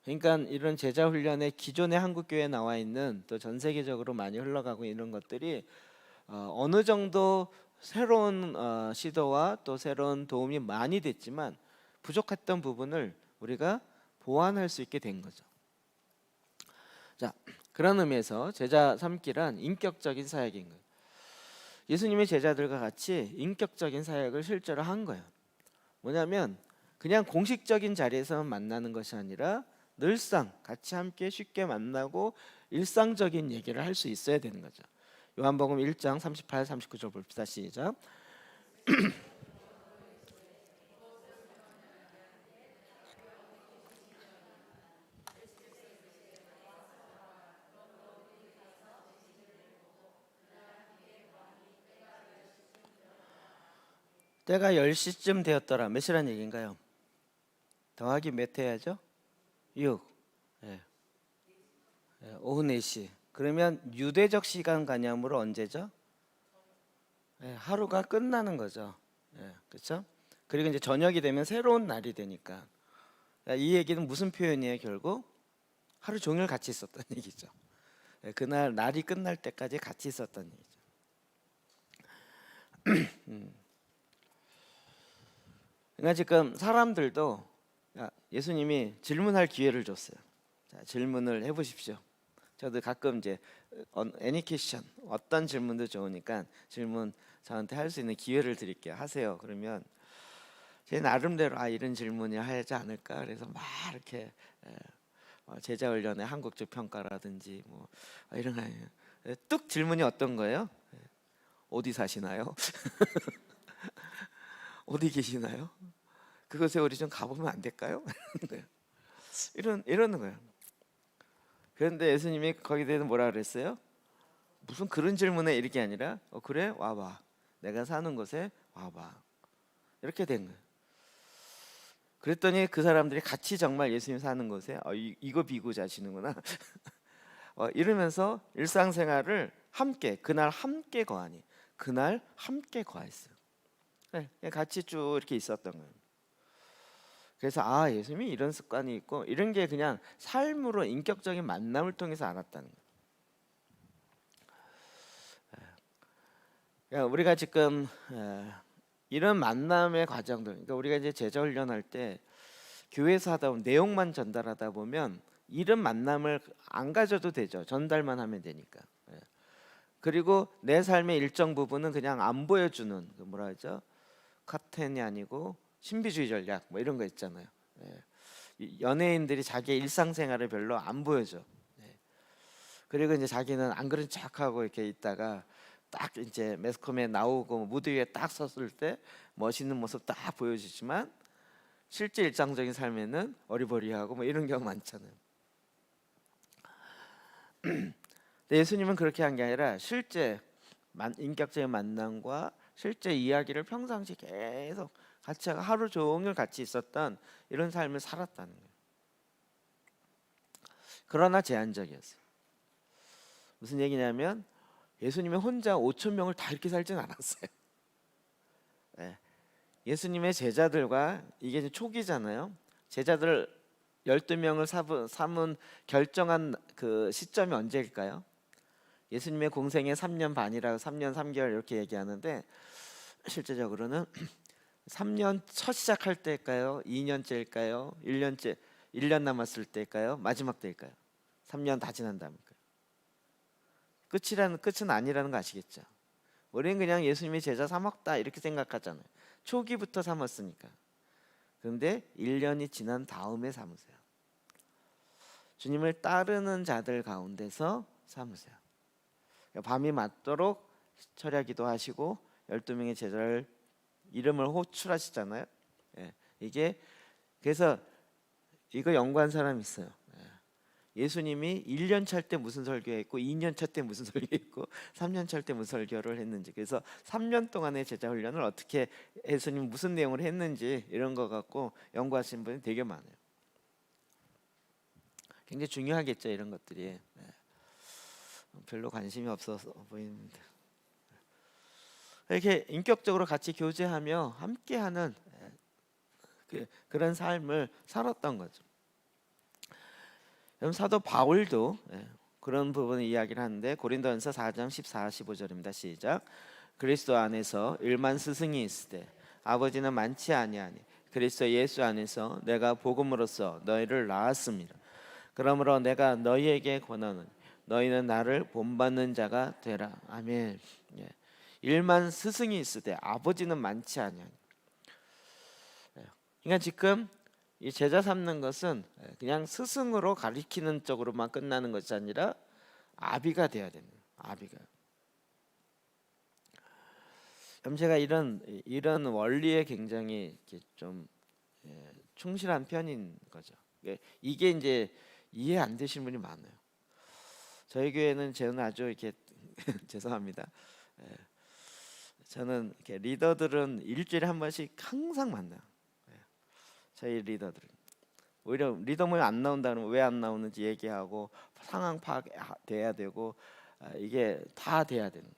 그러니까 이런 제자 훈련에 기존의 한국 교회에 나와 있는 또 전 세계적으로 많이 흘러가고 이런 것들이 어느 정도 새로운 시도와 또 새로운 도움이 많이 됐지만 부족했던 부분을 우리가 보완할 수 있게 된 거죠. 자, 그런 의미에서 제자 삼기란 인격적인 사역인 거예요. 예수님의 제자들과 같이 인격적인 사역을 실제로 한 거예요. 뭐냐면 그냥 공식적인 자리에서만 만나는 것이 아니라 늘상 같이 함께 쉽게 만나고 일상적인 얘기를 할 수 있어야 되는 거죠. 요한복음 1장 38, 39절 봅시다. 시작. 때가 10시쯤 되었더라. 몇 시란 얘기인가요? 더하기 몇 해야죠? 6. 예. 오후 4시. 그러면 유대적 시간 개념으로 언제죠? 하루가 끝나는 거죠. 그렇죠? 그리고 이제 저녁이 되면 새로운 날이 되니까 이 얘기는 무슨 표현이에요? 결국 하루 종일 같이 있었다는 얘기죠. 그날 날이 끝날 때까지 같이 있었다는 얘기죠. 그러니까 지금 사람들도 예수님이 질문할 기회를 줬어요. 자, 질문을 해보십시오. 저도 가끔 이제 any question 어떤 질문도 좋으니까 질문 저한테 할 수 있는 기회를 드릴게요. 하세요. 그러면 제 나름대로 이런 질문이 하지 않을까. 그래서 막 이렇게 제자 훈련의 한국적 평가라든지 뭐 이런 거 뚝 질문이 어떤 거예요? 어디 사시나요? 어디 계시나요? 그곳에 우리 좀 가보면 안 될까요? 이러는 거예요. 그런데 예수님이 거기에 대해서 뭐라 그랬어요? 무슨 그런 질문에 이렇게 아니라 그래 와봐. 내가 사는 곳에 와봐. 이렇게 된 거예요. 그랬더니 그 사람들이 같이 정말 예수님 사는 곳에 이거 비고 자시는구나. 이러면서 일상생활을 함께 그날 함께 거하니 그날 함께 거했어요. 같이 쭉 이렇게 있었던 거예요. 그래서 예수님이 이런 습관이 있고 이런 게 그냥 삶으로 인격적인 만남을 통해서 알았다는 거예요. 그러니까 우리가 지금 이런 만남의 과정들, 그러니까 우리가 이제 제자 훈련할 때 교회에서 하다 보면 내용만 전달하다 보면 이런 만남을 안 가져도 되죠. 전달만 하면 되니까. 그리고 내 삶의 일정 부분은 그냥 안 보여주는 뭐라 하죠? 커튼이 아니고 신비주의 전략 뭐 이런 거 있잖아요. 연예인들이 자기의 일상생활을 별로 안 보여줘. 그리고 이제 자기는 안 그런 척하고 이렇게 있다가 딱 이제 매스컴에 나오고 무대 위에 딱 섰을 때 멋있는 모습 딱 보여주지만 실제 일상적인 삶에는 어리버리하고 뭐 이런 경우 많잖아요. 예수님은 그렇게 한 게 아니라 실제 인격적인 만남과 실제 이야기를 평상시 계속 같이 하루 종일 같이 있었던 이런 삶을 살았다는 거예요. 그러나 제한적이었어요. 무슨 얘기냐면 예수님이 혼자 5천 명을 다 이렇게 살진 않았어요. 예수님의 제자들과 이게 이제 초기잖아요. 제자들 12명을 삼은 결정한 그 시점이 언제일까요? 예수님의 공생의 3년 반이라고 3년 3개월 이렇게 얘기하는데 실제적으로는 3년 첫 시작할 때일까요? 2년째일까요? 1년째 1년 남았을 때일까요? 마지막 때일까요? 3년 다 지난 다음일까요? 끝은 아니라는 거 아시겠죠? 우리는 그냥 예수님이 제자 삼았다 이렇게 생각하잖아요. 초기부터 삼았으니까. 그런데 1년이 지난 다음에 삼으세요. 주님을 따르는 자들 가운데서 삼으세요. 밤이 맞도록 철야기도 하시고 12명의 제자를 이름을 호출하시잖아요. 이게 그래서 이거 연구한 사람이 있어요. 예수님이 1년 차 때 무슨 설교했고 2년 차 때 무슨 설교했고 3년 차 때 무슨 설교를 했는지 그래서 3년 동안의 제자 훈련을 어떻게 예수님 무슨 내용을 했는지 이런 거 갖고 연구하신 분이 되게 많아요. 굉장히 중요하겠죠 이런 것들이. 별로 관심이 없어서 보이는데 이렇게 인격적으로 같이 교제하며 함께하는 그런 삶을 살았던 거죠. 그럼 사도 바울도 그런 부분을 이야기를 하는데 고린도전서 4장 14, 15절입니다. 시작. 그리스도 안에서 일만 스승이 있으되 아버지는 많지 아니하니 그리스도 예수 안에서 내가 복음으로써 너희를 낳았습니다. 그러므로 내가 너희에게 권하노니 너희는 나를 본받는 자가 되라. 아멘. 일만 스승이 있으되 아버지는 많지 아니하니. 그러니까 지금 이 제자 삼는 것은 그냥 스승으로 가리키는 쪽으로만 끝나는 것이 아니라 아비가 돼야 되는 거예요. 아비가. 그럼 제가 이런 원리에 굉장히 좀 충실한 편인 거죠. 이게 이제 이해 안 되시는 분이 많아요. 저희 교회는 저는 아주 이렇게 죄송합니다. 저는 이렇게 리더들은 일주일에 한 번씩 항상 만나요. 저희 리더들은 오히려 리더 모임 안 나온다 그러면 왜 안 나오는지 얘기하고 상황 파악돼야 되고 이게 다 돼야 되는.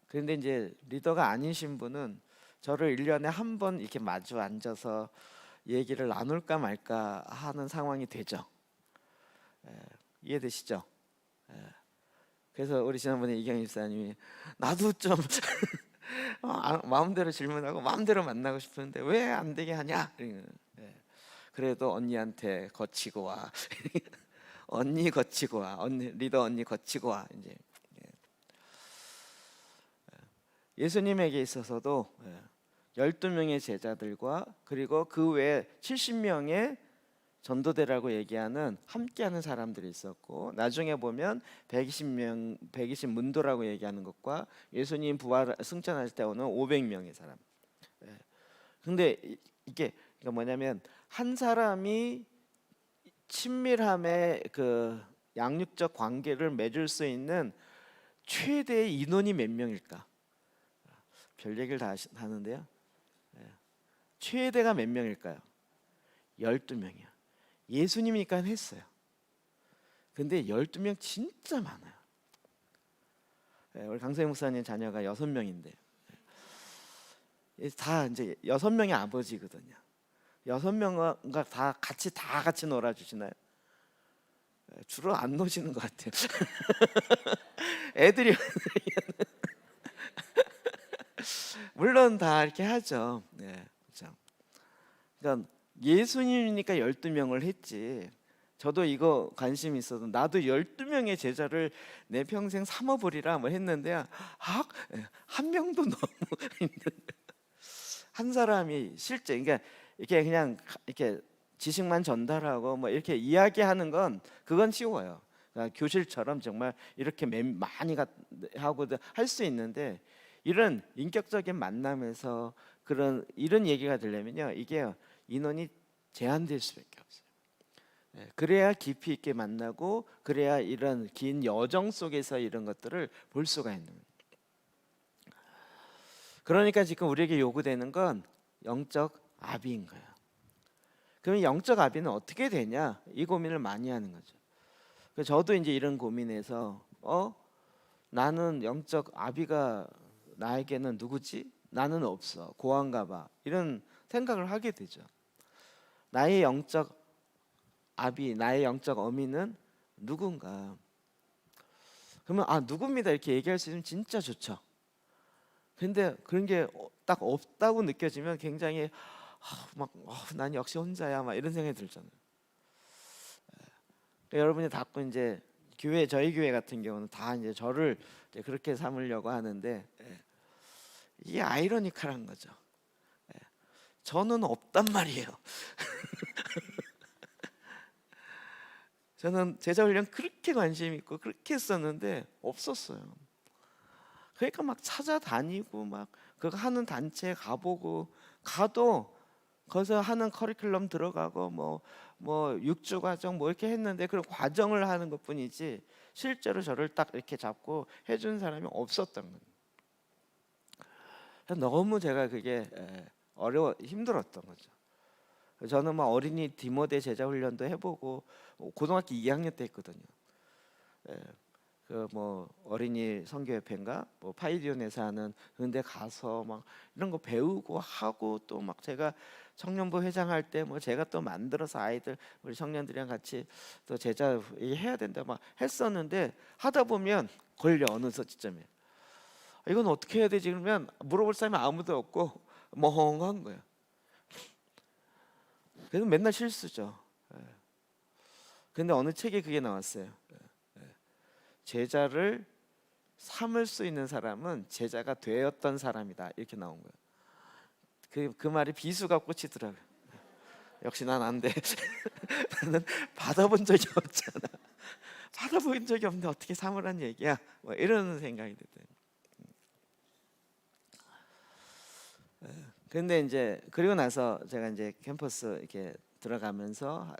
그런데 이제 리더가 아니신 분은 저를 1년에 한 번 이렇게 마주 앉아서 얘기를 나눌까 말까 하는 상황이 되죠. 이해되시죠? 그래서 우리 지난번에 이경희 집사님이 나도 좀 마음대로 질문하고 마음대로 만나고 싶은데 왜 안 되게 하냐? 그래도 언니한테 거치고 와. 언니 거치고 와. 언니 리더 언니 거치고 와. 이제 예수님에게 있어서도 12명의 제자들과 그리고 그 외에 70명의 전도대라고 얘기하는 함께하는 사람들이 있었고, 나중에 보면 120명, 120 문도라고 얘기하는 것과 예수님 부활 승천하실 때 오는 500명의 사람. 근데 이게 뭐냐면 한 사람이 친밀함의 그 양육적 관계를 맺을 수 있는 최대의 인원이 몇 명일까? 별 얘기를 다 하는데요. 최대가 몇 명일까요? 12명이요. 예수님이니까 했어요. 근데 12명 진짜 많아요. 우리 강세희 목사님 자녀가 6명인데 다 이제 6명의 아버지거든요. 6명과 다 같이 놀아주시나요? 주로 안 노시는 것 같아요. 애들이 물론 다 이렇게 하죠. 그렇죠. 그러니까 예수님이니까 12명을 했지. 저도 이거 관심이 있어서 나도 12명의 제자를 내 평생 삼어보리라 뭐 했는데 한 명도 너무 힘든데 한 사람이 실제 그러니까 이렇게 그냥 이렇게 지식만 전달하고 뭐 이렇게 이야기하는 건 그건 쉬워요. 그러니까 교실처럼 정말 이렇게 많이 하고 할 수 있는데 이런 인격적인 만남에서 이런 얘기가 되려면요 이게 인원이 제한될 수밖에 없어요. 그래야 깊이 있게 만나고 그래야 이런 긴 여정 속에서 이런 것들을 볼 수가 있는. 그러니까 지금 우리에게 요구되는 건 영적 아비인 거예요. 그러면 영적 아비는 어떻게 되냐? 이 고민을 많이 하는 거죠. 그래서 저도 이제 이런 고민에서 나는 영적 아비가 나에게는 누구지? 나는 없어. 고아인가 봐. 이런 생각을 하게 되죠. 나의 영적 아비, 나의 영적 어미는 누군가? 그러면 누굽니다 이렇게 얘기할 수 있으면 진짜 좋죠. 근데 그런 게 딱 없다고 느껴지면 굉장히 난 역시 혼자야 막 이런 생각이 들잖아요. 여러분이 자꾸 이제 저희 교회 같은 경우는 다 이제 저를 이제 그렇게 삼으려고 하는데 이게 아이러니컬한 거죠. 저는 없단 말이에요. 저는 제자 훈련 그렇게 관심 있고 그렇게 했었는데 없었어요. 그러니까 막 찾아다니고 막 그거 하는 단체에 가도 거기서 하는 커리큘럼 들어가고 뭐 6주 과정 뭐 이렇게 했는데 그런 과정을 하는 것뿐이지 실제로 저를 딱 이렇게 잡고 해준 사람이 없었던 거예요. 너무 제가 그게 힘들었던 거죠. 저는 막 어린이 디모데 제자 훈련도 해보고 고등학교 2학년 때 했거든요. 그 뭐 어린이 선교협회인가 뭐 파이디온에서 하는 그런데 가서 막 이런 거 배우고 하고 또 막 제가 청년부 회장할 때 뭐 제가 또 만들어서 아이들 우리 청년들이랑 같이 또 제자 해야 된다 막 했었는데 하다 보면 걸려 어느 시점에 이건 어떻게 해야 되지 그러면 물어볼 사람이 아무도 없고 멍한 거야. 그래서 맨날 실수죠. 근데 어느 책에 그게 나왔어요. 제자를 삼을 수 있는 사람은 제자가 되었던 사람이다 이렇게 나온 거예요. 그 말이 비수가 꽂히더라고요. 역시 난 안 돼. 나는 받아본 적이 없잖아. 받아본 적이 없는데 어떻게 삼으란 얘기야? 뭐 이런 생각이 들어요. 근데 이제 그리고 나서 제가 이제 캠퍼스 이렇게 들어가면서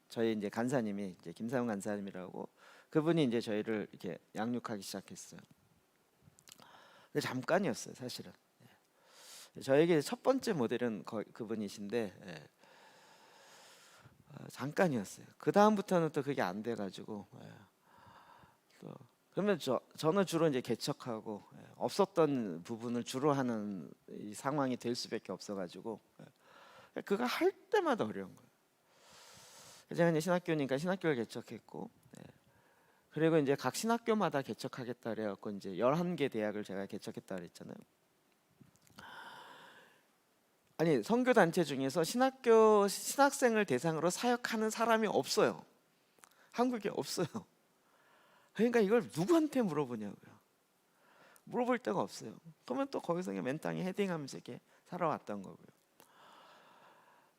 저희 이제 간사님이 이제 김사용 간사님이라고 그분이 이제 저희를 이렇게 양육하기 시작했어요. 근데 잠깐이었어요, 사실은. 저에게 첫 번째 모델은 그분이신데 잠깐이었어요. 그 다음부터는 또 그게 안 돼가지고 그러면 저는 주로 이제 개척하고 없었던 부분을 주로 하는 이 상황이 될 수밖에 없어가지고 그가 할 때마다 어려운 거예요. 제가 이제 신학교니까 신학교를 개척했고 그리고 이제 각 신학교마다 개척하겠다 그래갖고 이제 11개 대학을 제가 개척했다 그랬잖아요. 아니 선교 단체 중에서 신학생을 대상으로 사역하는 사람이 없어요. 한국에 없어요. 그러니까 이걸 누구한테 물어보냐고요. 물어볼 데가 없어요. 그러면 또 거기서 그냥 맨땅에 헤딩하면서 이렇게 살아왔던 거고요.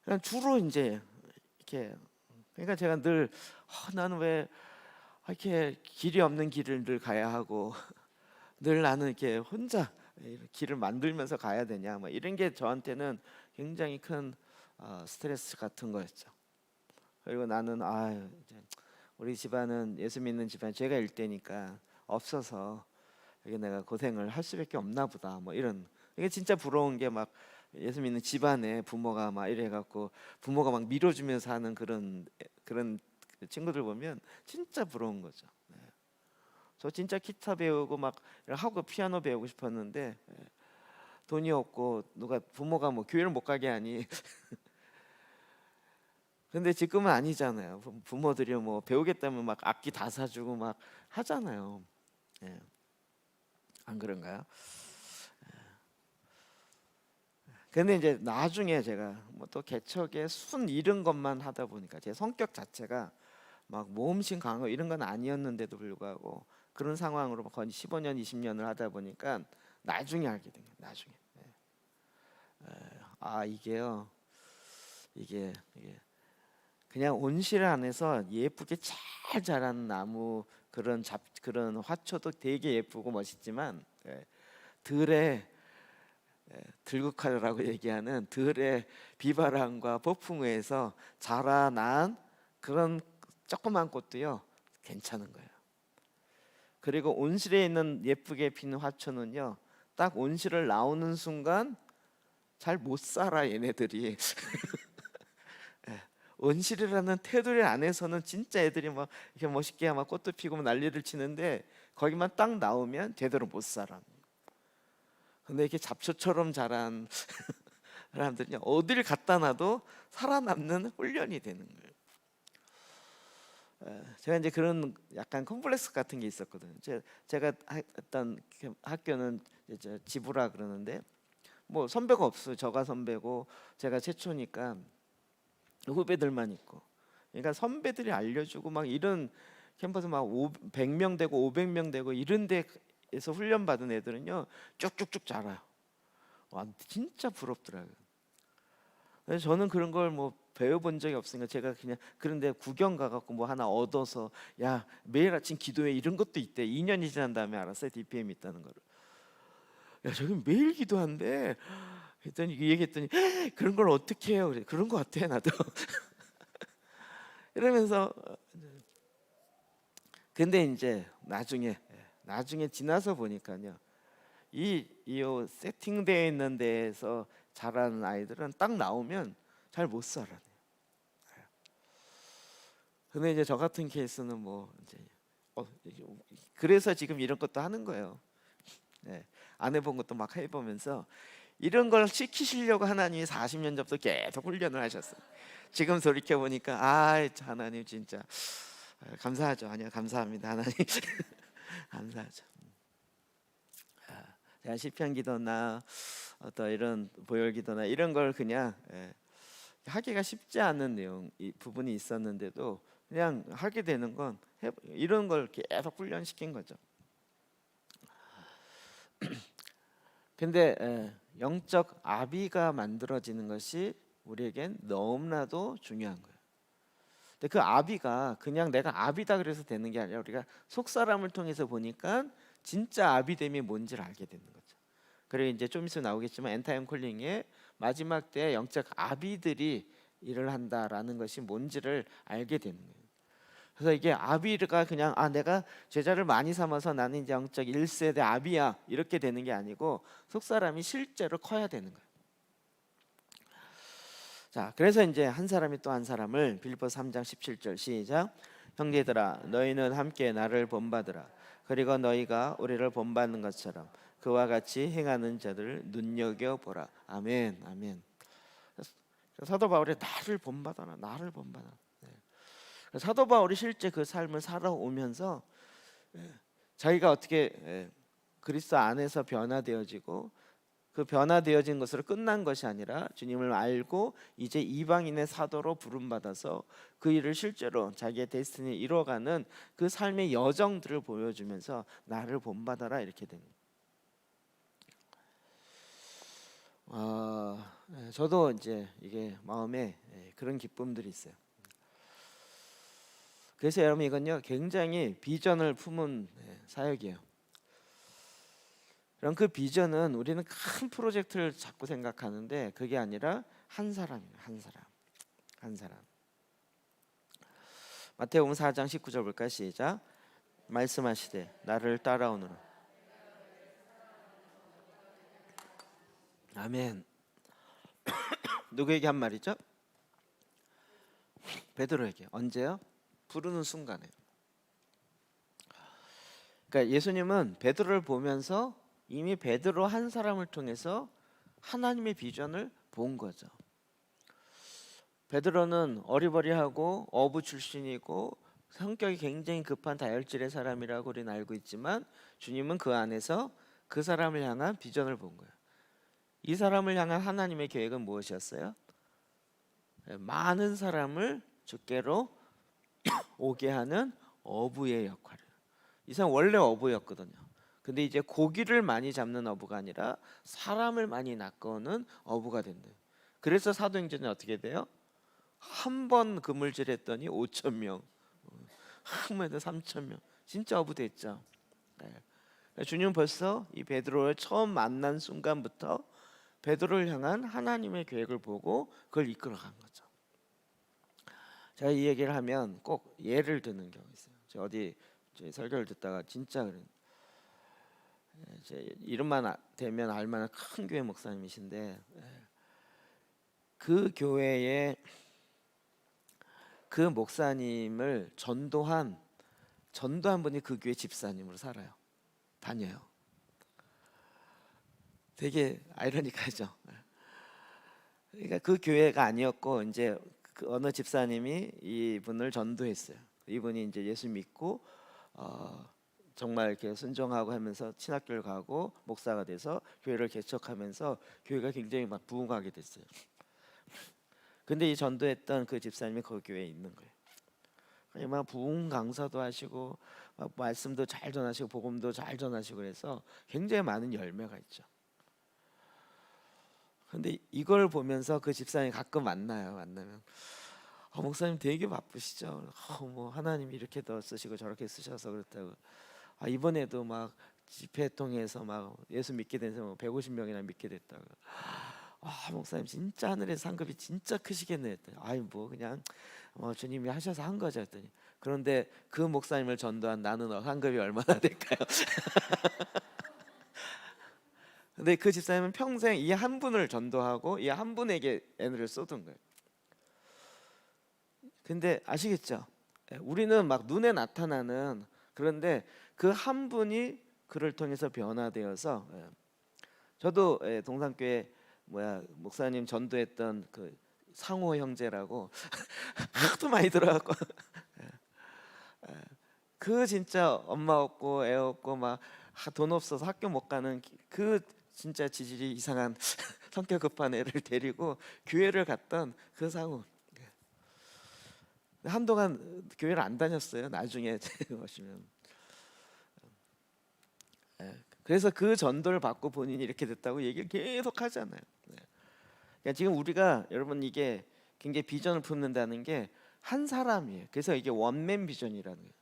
그냥 주로 이제 이렇게 그러니까 제가 늘 나는 왜 이렇게 길이 없는 길을 늘 가야 하고 늘 나는 이렇게 혼자 길을 만들면서 가야 되냐 뭐 이런 게 저한테는 굉장히 큰 스트레스 같은 거였죠. 그리고 나는 이제 우리 집안은 예수 믿는 집안 제가 일대니까 없어서 이게 내가 고생을 할 수밖에 없나 보다 뭐 이런 이게 진짜 부러운 게 막 예수 믿는 집안에 부모가 막 이래 갖고 부모가 막 밀어주면서 하는 그런 친구들 보면 진짜 부러운 거죠. 저 진짜 기타 배우고 막 하고 피아노 배우고 싶었는데 돈이 없고 누가 부모가 뭐 교회를 못 가게 하니 근데 지금은 아니잖아요. 부모들이 뭐 배우겠다면 막 악기 다 사주고 막 하잖아요. 안 그런가요? 근데 이제 나중에 제가 뭐 또 개척에 순 이런 것만 하다 보니까 제 성격 자체가 막 모험심 강하고 이런 건 아니었는데도 불구하고 그런 상황으로 거의 15년, 20년을 하다 보니까 나중에 알게 된 거예요. 나중에. 이게요. 이게 그냥 온실 안에서 예쁘게 잘 자란 나무 그런 화초도 되게 예쁘고 멋있지만 들에 들국화라고 얘기하는 들의 비바람과 폭풍우에서 자라난 그런 조그만 꽃도요 괜찮은 거예요. 그리고 온실에 있는 예쁘게 피는 화초는요 딱 온실을 나오는 순간 잘 못 살아 얘네들이. 온실이라는 테두리 안에서는 진짜 애들이 막 이렇게 멋있게 막 꽃도 피고 난리를 치는데 거기만 딱 나오면 제대로 못 살아. 근데 이렇게 잡초처럼 자란 사람들이 어디를 갖다 놔도 살아남는 훈련이 되는 거예요. 제가 이제 그런 약간 컴플렉스 같은 게 있었거든요. 제가 했던 학교는 이제 지부라 그러는데 뭐 선배가 없어요. 저가 선배고 제가 최초니까 후배들만 있고. 그러니까 선배들이 알려주고 막 이런 캠퍼스 막 100명 되고 500명 되고 이런 데에서 훈련 받은 애들은요 쭉쭉쭉 자라요. 와 진짜 부럽더라고요. 그래서 저는 그런 걸 뭐 배워본 적이 없으니까 제가 그냥 그런데 구경 가갖고 뭐 하나 얻어서 야 매일 아침 기도회 이런 것도 있대. 2년이 지난 다음에 알았어요. DPM 있다는 거를. 야 저기 매일 기도한대. 했더니 얘기했더니 그런 걸 어떻게 해요? 그래 그런 거 같아 나도. 이러면서 근데 이제 나중에 지나서 보니까요 이 세팅되어 있는 데에서 자라는 아이들은 딱 나오면 잘 못 살아요. 근데 이제 저 같은 케이스는 뭐 이제 그래서 지금 이런 것도 하는 거예요. 안 해본 것도 막 해보면서 이런 걸 시키시려고 하나님이 40년 전부터 계속 훈련을 하셨어요. 지금 돌이켜 보니까 하나님 진짜 감사하죠. 아니요 감사합니다 하나님. 감사하죠. 제가 시편 기도나 어떤 이런 보혈 기도나 이런 걸 그냥 하기가 쉽지 않은 내용 이 부분이 있었는데도 그냥 하게 되는 건 이런 걸 계속 훈련시킨 거죠. 근데 영적 아비가 만들어지는 것이 우리에겐 너무나도 중요한 거예요. 근데 그 아비가 그냥 내가 아비다 그래서 되는 게 아니라 우리가 속사람을 통해서 보니까 진짜 아비됨이 뭔지를 알게 되는 거죠. 그리고 이제 좀 있으면 나오겠지만 엔타임 콜링의 마지막 때 영적 아비들이 일을 한다라는 것이 뭔지를 알게 되는 거예요. 그래서 이게 아비가 그냥 내가 제자를 많이 삼아서 나는 이제 영적 1세대 아비야 이렇게 되는 게 아니고 속사람이 실제로 커야 되는 거예요. 자, 그래서 이제 한 사람이 또 한 사람을 빌립보서 3장 17절 시작. 형제들아 너희는 함께 나를 본받으라. 그리고 너희가 우리를 본받는 것처럼 그와 같이 행하는 자들을 눈여겨보라. 아멘. 아멘. 사도 바울이 나를 본받아라. 나를 본받아라. 사도 바울이 실제 그 삶을 살아오면서 자기가 어떻게 그리스도 안에서 변화되어지고 그 변화되어진 것으로 끝난 것이 아니라 주님을 알고 이제 이방인의 사도로 부름받아서 그 일을 실제로 자기의 데스티니를 이뤄가는 그 삶의 여정들을 보여주면서 나를 본받아라 이렇게 됩니다. 저도 이제 이게 마음에 그런 기쁨들이 있어요. 그래서 여러분 이건요 굉장히 비전을 품은 사역이에요. 그럼 그 비전은 우리는 큰 프로젝트를 자꾸 생각하는데 그게 아니라 한 사람이에요. 한 사람. 마태복음 4장 19절 볼까요? 시작. 말씀하시되 나를 따라오너라. 아멘. 누구에게 한 말이죠? 베드로에게. 언제요? 부르는 순간에. 그러니까 예수님은 베드로를 보면서 이미 베드로 한 사람을 통해서 하나님의 비전을 본 거죠. 베드로는 어리버리하고 어부 출신이고 성격이 굉장히 급한 다혈질의 사람이라고 우리는 알고 있지만 주님은 그 안에서 그 사람을 향한 비전을 본 거예요. 이 사람을 향한 하나님의 계획은 무엇이었어요? 많은 사람을 주께로 오게 하는 어부의 역할이에요. 이 사람 원래 어부였거든요. 근데 이제 고기를 많이 잡는 어부가 아니라 사람을 많이 낚아오는 어부가 된대요. 그래서 사도행전에 어떻게 돼요? 한 번 그물질했더니 5천 명, 한 번에도 3천 명, 진짜 어부 됐죠. 주님은 벌써 이 베드로를 처음 만난 순간부터 베드로를 향한 하나님의 계획을 보고 그걸 이끌어간 거죠. 제가 이 얘기를 하면 꼭 예를 드는 경우 있어요. 제가 어디 설교를 듣다가 진짜 그런 이름만 대면 알만한 큰 교회 목사님이신데 그 교회에 그 목사님을 전도한 분이 그 교회 집사님으로 살아요. 다녀요. 되게 아이러니하죠. 그러니까 그 교회가 아니었고 이제 그 어느 집사님이 이분을 전도했어요. 이분이 이제 예수 믿고 정말 이렇게 순종하고 하면서 신학교를 가고 목사가 돼서 교회를 개척하면서 교회가 굉장히 막 부흥하게 됐어요. 근데 이 전도했던 그 집사님이 그 교회에 있는 거예요. 막 부흥 강사도 하시고 막 말씀도 잘 전하시고 복음도 잘 전하시고 그래서 굉장히 많은 열매가 있죠. 근데 이걸 보면서 그 집사님 가끔 만나면 목사님 되게 바쁘시죠. 뭐 하나님이 이렇게 더 쓰시고 저렇게 쓰셔서 그렇다고. 이번에도 막 집회 통해서 막 예수 믿게 된 사람 150명이나 믿게 됐다고. 목사님 진짜 하늘의 상급이 진짜 크시겠네 했더니 뭐 그냥 주님이 하셔서 한 거죠 했더니 그런데 그 목사님을 전도한 나는 상급이 얼마나 될까요? 근데 그 집사님은 평생 이 한 분을 전도하고 이 한 분에게 에너지를 쏟은 거예요. 근데 아시겠죠? 우리는 막 눈에 나타나는 그런데 그 한 분이 그를 통해서 변화되어서 저도 동산교회 목사님 전도했던 그 상호 형제라고 하도 많이 들어갖고 그 진짜 엄마 없고 애 없고 막 돈 없어서 학교 못 가는 그 진짜 지질이 이상한 성격 급한 애를 데리고 교회를 갔던 그 상호. 한동안 교회를 안 다녔어요. 나중에 보시면. 그래서 그 전도를 받고 본인이 이렇게 됐다고 얘기를 계속 하잖아요. 그러니까 지금 우리가 여러분 이게 굉장히 비전을 품는다는 게 한 사람이에요. 그래서 이게 원맨 비전이라는 거예요.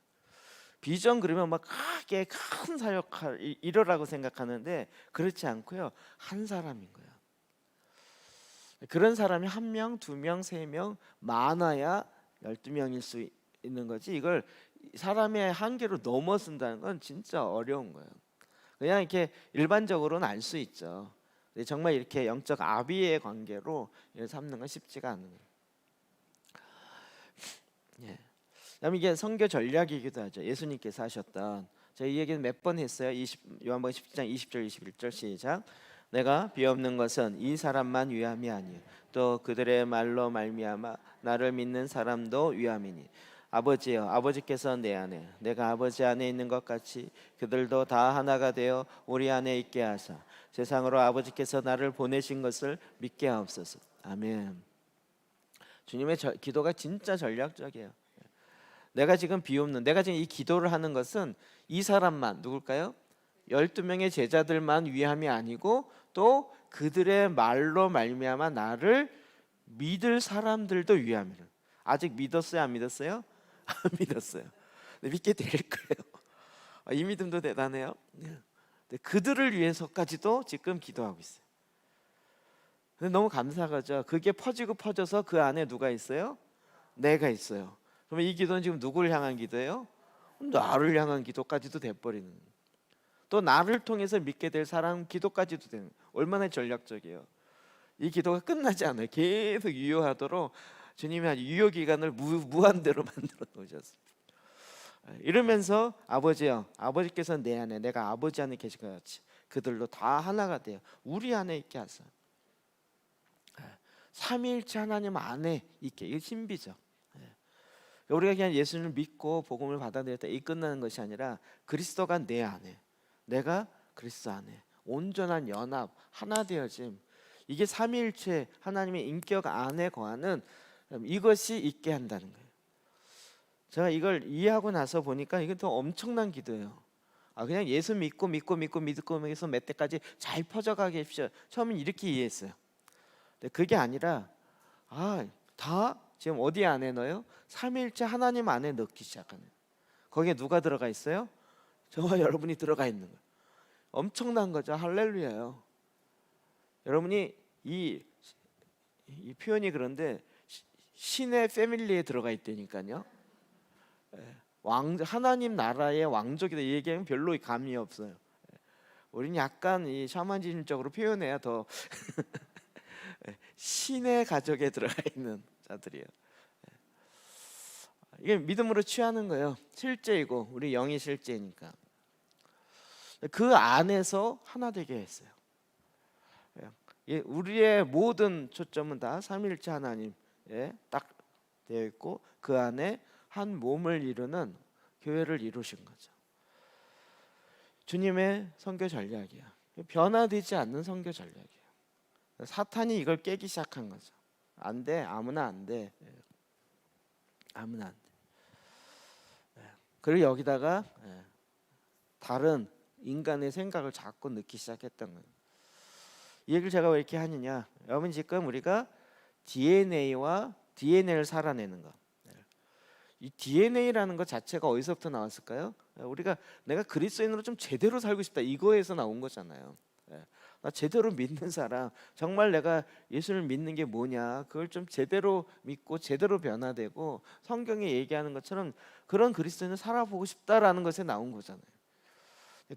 비전 그러면 막 크게 큰 사역할 이러라고 생각하는데 그렇지 않고요. 한 사람인 거예요. 그런 사람이 1명, 2명, 3명 많아야 12명일 수 있는 거지 이걸 사람의 한계로 넘어선다는 건 진짜 어려운 거예요. 그냥 이렇게 일반적으로는 알 수 있죠. 근데 정말 이렇게 영적 아비의 관계로 이걸 삼는 건 쉽지가 않은 거예요. 예. 그다음 이게 선교 전략이기도 하죠. 예수님께서 하셨던 제가 이 얘기는 몇 번 했어요. 요한복음 17장 20절 21절 시작. 내가 비옵는 것은 이 사람만 위함이 아니요 또 그들의 말로 말미암아 나를 믿는 사람도 위함이니 아버지여 아버지께서 내 안에 내가 아버지 안에 있는 것 같이 그들도 다 하나가 되어 우리 안에 있게 하사 세상으로 아버지께서 나를 보내신 것을 믿게 하옵소서. 아멘. 주님의 기도가 진짜 전략적이에요. 내가 지금 비옵는 내가 지금 이 기도를 하는 것은 이 사람만 누굴까요? 12명의 제자들만 위함이 아니고 또 그들의 말로 말미암아 나를 믿을 사람들도 위함이에요. 아직 믿었어요? 안 믿었어요? 안 믿었어요. 근데 믿게 될 거예요. 이 믿음도 대단해요. 그들을 위해서까지도 지금 기도하고 있어요. 근데 너무 감사하죠. 그게 퍼지고 퍼져서 그 안에 누가 있어요? 내가 있어요. 그러면 이 기도는 지금 누구를 향한 기도예요? 나를 향한 기도까지도 돼버리는. 또 나를 통해서 믿게 될 사람 기도까지도 되는. 얼마나 전략적이에요. 이 기도가 끝나지 않아요. 계속 유효하도록 주님이 아주 유효 기간을 무한대로 만들어 놓으셨습니다. 이러면서 아버지요, 아버지께서 내 안에 내가 아버지 안에 계신 것 같이 그들로 다 하나가 돼요. 우리 안에 있게 하사. 삼위일체 하나님 안에 있게. 이게 신비죠. 우리가 그냥 예수를 믿고 복음을 받아들였다 이 끝나는 것이 아니라 그리스도가 내 안에 내가 그리스도 안에 온전한 연합 하나 되어짐 이게 삼위일체 하나님의 인격 안에 거하는 이것이 있게 한다는 거예요. 제가 이걸 이해하고 나서 보니까 이건 더 엄청난 기도예요. 그냥 예수 믿고 해서 몇 때까지 잘 퍼져가게 해주십시오. 처음엔 이렇게 이해했어요. 근데 그게 아니라 다 지금 어디 안에 넣어요? 삼위일체 하나님 안에 넣기 시작하는. 거기에 누가 들어가 있어요? 저와 여러분이 들어가 있는 거예요. 엄청난 거죠. 할렐루야요. 여러분이 이 표현이 그런데 신의 패밀리에 들어가 있다니까요. 하나님 나라의 왕족이다 이 얘기하면 별로 감이 없어요. 우리는 약간 이 샤머니즘적으로 표현해야 더 신의 가족에 들어가 있는 자들이에요. 이게 믿음으로 취하는 거예요. 실제이고 우리 영이 실제니까 그 안에서 하나 되게 했어요. 우리의 모든 초점은 다 삼위일체 하나님에 딱 되어 있고 그 안에 한 몸을 이루는 교회를 이루신 거죠. 주님의 선교 전략이야. 변화되지 않는 선교 전략이에요. 사탄이 이걸 깨기 시작한 거죠. 안 돼, 아무나 안 돼. 아무나 안 돼. 그리고 여기다가 다른 인간의 생각을 자꾸 넣기 시작했던 거예요. 이 얘기를 제가 왜 이렇게 하느냐? 여러분 지금 우리가 DNA를 살아내는 거. 이 DNA라는 것 자체가 어디서부터 나왔을까요? 내가 그리스도인으로 좀 제대로 살고 싶다 이거에서 나온 거잖아요. 나 제대로 믿는 사람, 정말 내가 예수를 믿는 게 뭐냐, 그걸 좀 제대로 믿고 제대로 변화되고 성경에 얘기하는 것처럼 그런 그리스도인을 살아보고 싶다라는 것에 나온 거잖아요.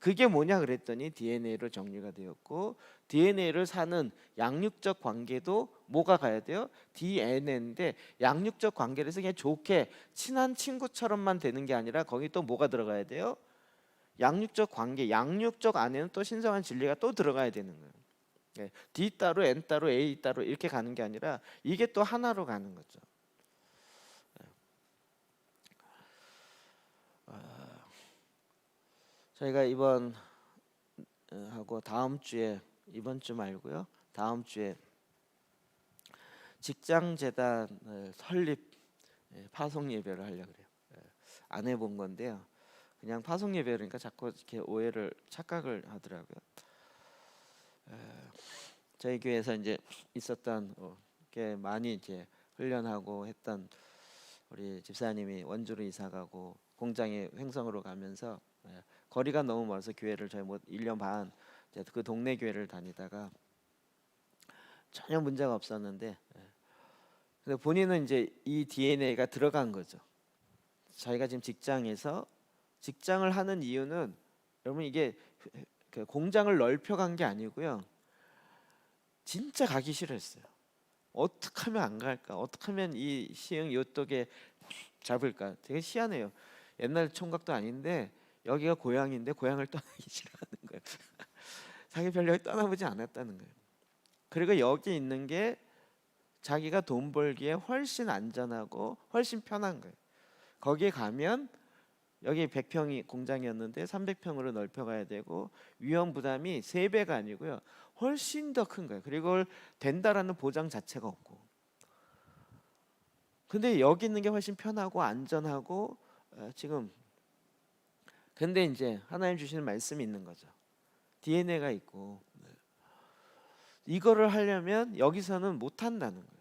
그게 뭐냐 그랬더니 DNA로 정리가 되었고 DNA를 사는 양육적 관계도 뭐가 가야 돼요? DNA인데 양육적 관계를 해서 그냥 좋게 친한 친구처럼만 되는 게 아니라 거기 또 뭐가 들어가야 돼요? 양육적 관계, 양육적 안에는 또 신성한 진리가 또 들어가야 되는 거예요. D 따로 N 따로 A 따로 이렇게 가는 게 아니라 이게 또 하나로 가는 거죠. 저희가 이번 하고 다음 주에 이번 주 말고요. 다음 주에 직장 재단을 설립 파송 예배를 하려고 그래요. 안 해본 건데요. 그냥 파송 예배니까 자꾸 이렇게 착각을 하더라고요. 저희 교회에서 이제 있었던 게 많이 이제 훈련하고 했던 우리 집사님이 원주로 이사가고 공장에 횡성으로 가면서 거리가 너무 멀어서 교회를 저희 1년 반 그 동네 교회를 다니다가 전혀 문제가 없었는데 근데 본인은 이제 이 DNA가 들어간 거죠. 저희가 지금 직장을 하는 이유는 여러분 이게 그 공장을 넓혀간 게 아니고요. 진짜 가기 싫었어요. 어떻게 하면 안 갈까? 어떻게 하면 이 시흥 요떡에 잡을까? 되게 희한해요. 옛날 총각도 아닌데 여기가 고향인데 고향을 떠나기 싫어하는 거예요. 자기 별로 떠나보지 않았다는 거예요. 그리고 여기 있는 게 자기가 돈 벌기에 훨씬 안전하고 훨씬 편한 거예요. 거기에 가면 여기 100평이 공장이었는데 300평으로 넓혀가야 되고 위험 부담이 3배가 아니고요. 훨씬 더 큰 거예요. 그리고 그걸 된다라는 보장 자체가 없고. 근데 여기 있는 게 훨씬 편하고 안전하고 지금 근데 이제 하나님 주시는 말씀이 있는 거죠. DNA가 있고 이거를 하려면 여기서는 못 한다는 거예요.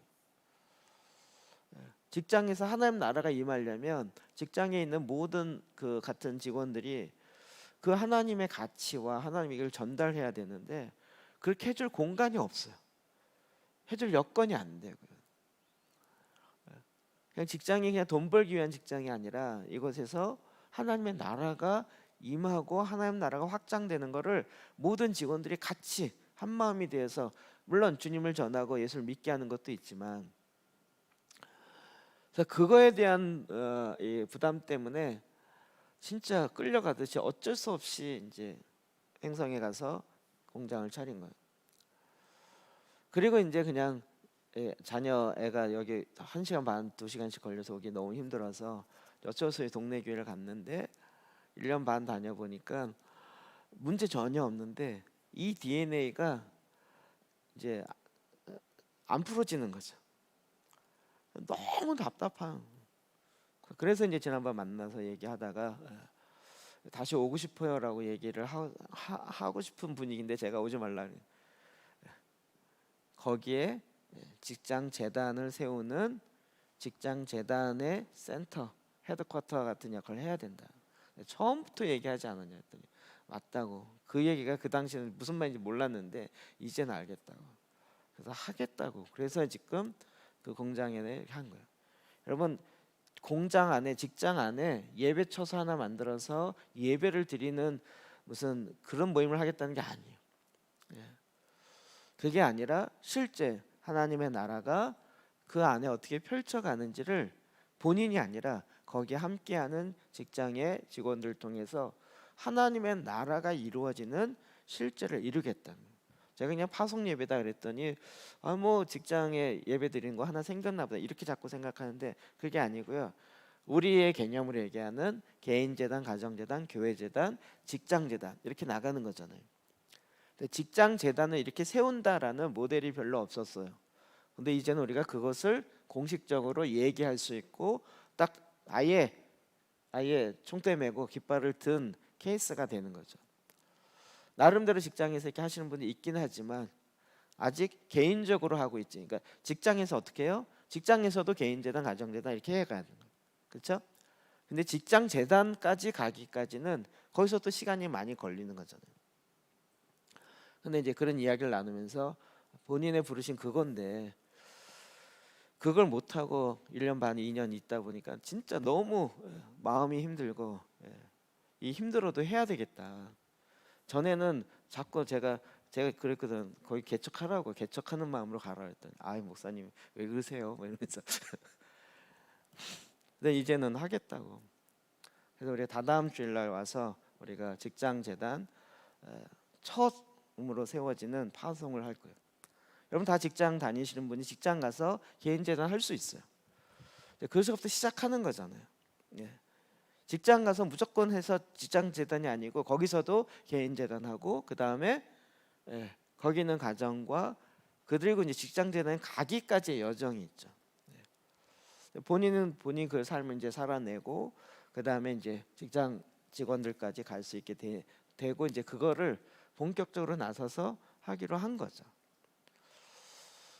직장에서 하나님 나라가 임하려면 직장에 있는 모든 그 같은 직원들이 그 하나님의 가치와 하나님의 이걸 전달해야 되는데 그렇게 해줄 공간이 없어요. 해줄 여건이 안 되고요. 그냥 직장이 그냥 돈 벌기 위한 직장이 아니라 이곳에서 하나님의 나라가 임하고 하나님 나라가 확장되는 것을 모든 직원들이 같이 한 마음이 되어서 물론 주님을 전하고 예수를 믿게 하는 것도 있지만 그래서 그거에 대한 이 부담 때문에 진짜 끌려가듯이 어쩔 수 없이 이제 행성에 가서 공장을 차린 거예요. 그리고 이제 그냥 자녀 애가 여기 1시간 반, 2시간씩 걸려서 오기 너무 힘들어서 어쩔 수 없이 동네 교회를 갔는데 1년 반 다녀보니까 문제 전혀 없는데 이 DNA가 이제 안 풀어지는 거죠. 너무 답답한. 그래서 이제 지난번 만나서 얘기하다가 다시 오고 싶어요라고 얘기를 하고 싶은 분위기인데 제가 오지 말라. 거기에 직장 재단을 세우는 직장 재단의 센터, 헤드쿼터 같은 역할을 해야 된다. 처음부터 얘기하지 않았냐 했더니 맞다고. 그 얘기가 그 당시에는 무슨 말인지 몰랐는데 이제는 알겠다고. 그래서 하겠다고. 그래서 지금 그 공장에 한 거예요. 여러분 공장 안에 직장 안에 예배처소 하나 만들어서 예배를 드리는 무슨 그런 모임을 하겠다는 게 아니에요. 그게 아니라 실제 하나님의 나라가 그 안에 어떻게 펼쳐가는지를 본인이 아니라 거기에 함께하는 직장의 직원들 통해서 하나님의 나라가 이루어지는 실제를 이루겠다는 거예요. 제가 그냥 파송 예배다 그랬더니 뭐 직장에 예배 드리는 거 하나 생겼나 보다 이렇게 자꾸 생각하는데 그게 아니고요. 우리의 개념으로 얘기하는 개인재단, 가정재단, 교회재단, 직장재단 이렇게 나가는 거잖아요. 직장재단을 이렇게 세운다라는 모델이 별로 없었어요. 근데 이제는 우리가 그것을 공식적으로 얘기할 수 있고 딱 아예 총대 메고 깃발을 든 케이스가 되는 거죠. 나름대로 직장에서 이렇게 하시는 분이 있긴 하지만 아직 개인적으로 하고 있지. 그러니까 직장에서 어떻게 해요? 직장에서도 개인재단, 가정재단 이렇게 해가야 되는 거예요. 그렇죠? 근데 직장재단까지 가기까지는 거기서 또 시간이 많이 걸리는 거잖아요. 근데 이제 그런 이야기를 나누면서 본인의 부르신 그건데 그걸 못하고 1년 반, 2년 있다 보니까 진짜 너무 마음이 힘들고 이 힘들어도 해야 되겠다. 전에는 자꾸 제가 그랬거든. 거기 개척하라고 개척하는 마음으로 가라 했더니 아이 목사님 왜 그러세요? 뭐 이러면서 근데 이제는 하겠다고. 그래서 우리 다다음 주일날 와서 우리가 직장재단 처음으로 세워지는 파송을 할 거예요. 여러분 다 직장 다니시는 분이 직장 가서 개인재단 할 수 있어요. 그래서부터 시작하는 거잖아요. 직장 가서 무조건 해서 직장재단이 아니고 거기서도 개인재단하고 그 다음에 거기는 가정과 그리고 이제 직장재단 가기까지의 여정이 있죠. 본인 그 삶을 이제 살아내고 그 다음에 이제 직장 직원들까지 갈 수 있게 되고 이제 그거를 본격적으로 나서서 하기로 한 거죠.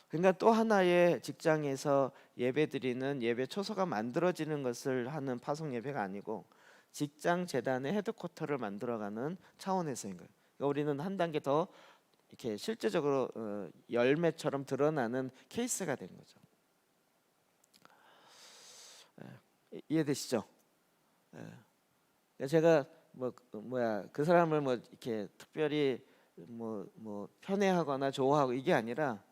그러니까 또 하나의 직장에서 예배드리는 예배 초소가 만들어지는 것을 하는 파송 예배가 아니고 직장 재단의 헤드쿼터를 만들어가는 차원에서인 거예요. 그러니까 우리는 한 단계 더 이렇게 실제적으로 열매처럼 드러나는 케이스가 된 거죠. 이해되시죠? 제가 그 사람을 이렇게 특별히 편애하거나 좋아하고 이게 아니라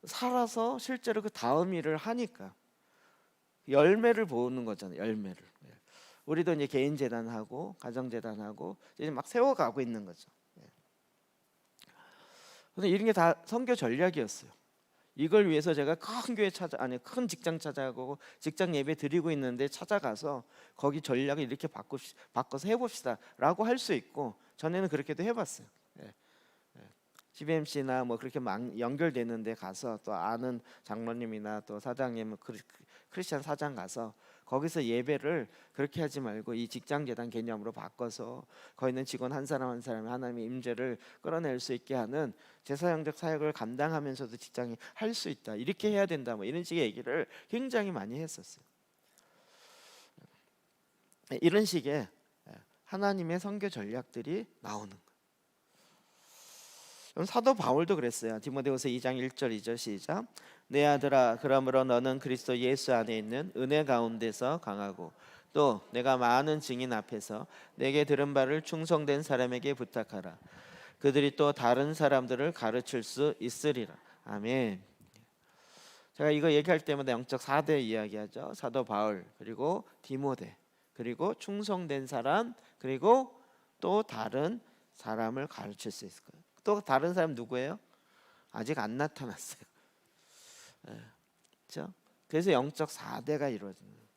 살아서 실제로 그 다음 일을 하니까 열매를 보는 거잖아요. 열매를. 우리도 이제 개인 재단하고 가정 재단하고 이제 막 세워가고 있는 거죠. 근데 이런 게 다 선교 전략이었어요. 이걸 위해서 제가 큰 교회 큰 직장 찾아가고 직장 예배 드리고 있는데 찾아가서 거기 전략을 이렇게 바꿔서 해봅시다라고 할 수 있고, 전에는 그렇게도 해봤어요. CBMC나 그렇게 막 연결되는데 가서 또 아는 장로님이나 또 사장님, 크리스찬 사장 가서 거기서 예배를 그렇게 하지 말고 이 직장재단 개념으로 바꿔서 거기 있는 직원 한 사람 한 사람이 하나님의 임재를 끌어낼 수 있게 하는 제사장적 사역을 감당하면서도 직장이 할 수 있다, 이렇게 해야 된다, 이런 식의 얘기를 굉장히 많이 했었어요. 이런 식의 하나님의 선교 전략들이 나오는 거예요. 사도 바울도 그랬어요. 디모데후서 2장 1절 2절 시작. 내 아들아, 그러므로 너는 그리스도 예수 안에 있는 은혜 가운데서 강하고 또 내가 많은 증인 앞에서 내게 들은 바를 충성된 사람에게 부탁하라. 그들이 또 다른 사람들을 가르칠 수 있으리라. 아멘. 제가 이거 얘기할 때마다 영적 4대 이야기하죠. 사도 바울, 그리고 디모데, 그리고 충성된 사람, 그리고 또 다른 사람을 가르칠 수 있을 거예요. 또 다른 사람 누구예요? 아직 안 나타났어요. 그렇죠? 그래서 영적 4대가 이루어지는 거예요.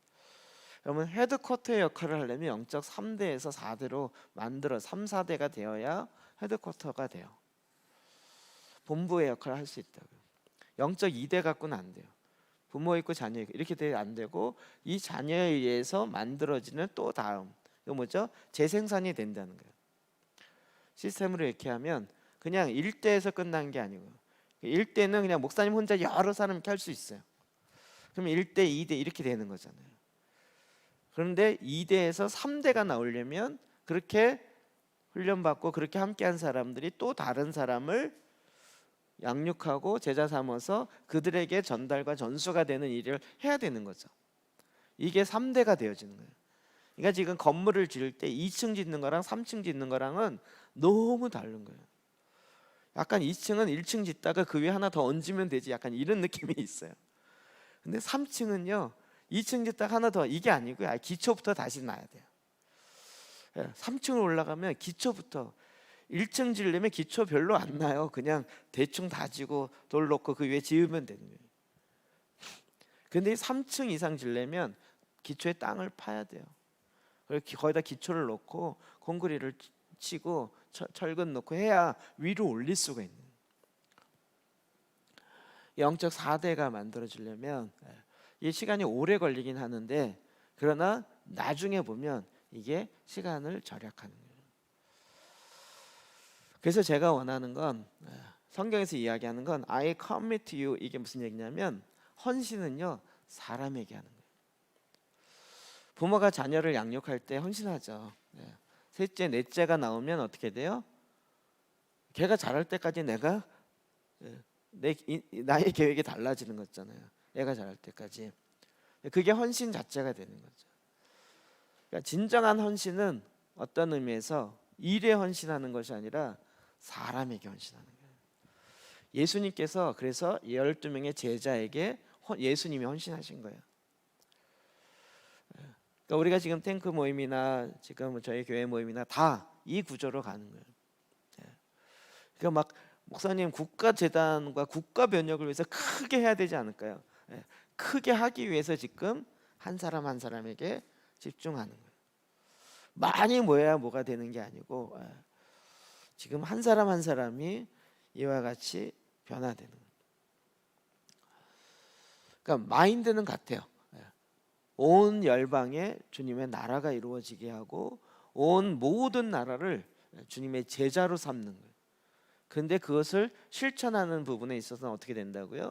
여러분, 헤드쿼터의 역할을 하려면 영적 3대에서 4대로 만들어 3, 4대가 되어야 헤드쿼터가 돼요. 본부의 역할을 할 수 있다고요. 영적 2대 갖고는 안 돼요. 부모 있고 자녀 있고 이렇게 되면 안 되고, 이 자녀에 의해서 만들어지는 또 다음, 이거 뭐죠? 재생산이 된다는 거예요. 시스템으로 이렇게 하면 그냥 1대에서 끝난 게 아니고, 1대는 그냥 목사님 혼자 여러 사람 이렇게 할 수 있어요. 그럼 1대, 2대 이렇게 되는 거잖아요. 그런데 2대에서 3대가 나오려면 그렇게 훈련받고 그렇게 함께한 사람들이 또 다른 사람을 양육하고 제자 삼아서 그들에게 전달과 전수가 되는 일을 해야 되는 거죠. 이게 3대가 되어지는 거예요. 그러니까 지금 건물을 지을 때 2층 짓는 거랑 3층 짓는 거랑은 너무 다른 거예요. 약간 2층은 1층 짓다가 그 위에 하나 더 얹으면 되지, 약간 이런 느낌이 있어요. 근데 3층은요 2층 짓다가 하나 더, 이게 아니고요, 기초부터 다시 놔야 돼요. 3층을 올라가면 기초부터, 1층 지으려면 기초 별로 안 나요. 그냥 대충 다지고 돌 놓고 그 위에 지으면 되는 거예요. 근데 3층 이상 지으려면 기초에 땅을 파야 돼요. 거기다 기초를 놓고 콘크리트를 치고 철근 놓고 해야 위로 올릴 수가 있는 거예요. 영적 4대가 만들어지려면 이 시간이 오래 걸리긴 하는데, 그러나 나중에 보면 이게 시간을 절약하는 거예요. 그래서 제가 원하는 건, 성경에서 이야기하는 건 I commit to you, 이게 무슨 얘기냐면 헌신은요 사람에게 하는 거예요. 부모가 자녀를 양육할 때 헌신하죠. 셋째, 넷째가 나오면 어떻게 돼요? 걔가 자랄 때까지 내가 나의 계획이 달라지는 거잖아요. 애가 자랄 때까지. 그게 헌신 자체가 되는 거죠. 그러니까 진정한 헌신은 어떤 의미에서 일에 헌신하는 것이 아니라 사람에게 헌신하는 거예요. 예수님께서 그래서 12명의 제자에게 예수님이 헌신하신 거예요. 그러니까 우리가 지금 탱크 모임이나 지금 저희 교회 모임이나 다 이 구조로 가는 거예요. 그러니까 막 목사님 국가 재단과 국가 변혁을 위해서 크게 해야 되지 않을까요? 크게 하기 위해서 지금 한 사람 한 사람에게 집중하는 거예요. 많이 모여야 뭐가 되는 게 아니고, 지금 한 사람 한 사람이 이와 같이 변화되는 거예요. 그러니까 마인드는 같아요. 온 열방에 주님의 나라가 이루어지게 하고 온 모든 나라를 주님의 제자로 삼는 거예요. 근데 그것을 실천하는 부분에 있어서는 어떻게 된다고요?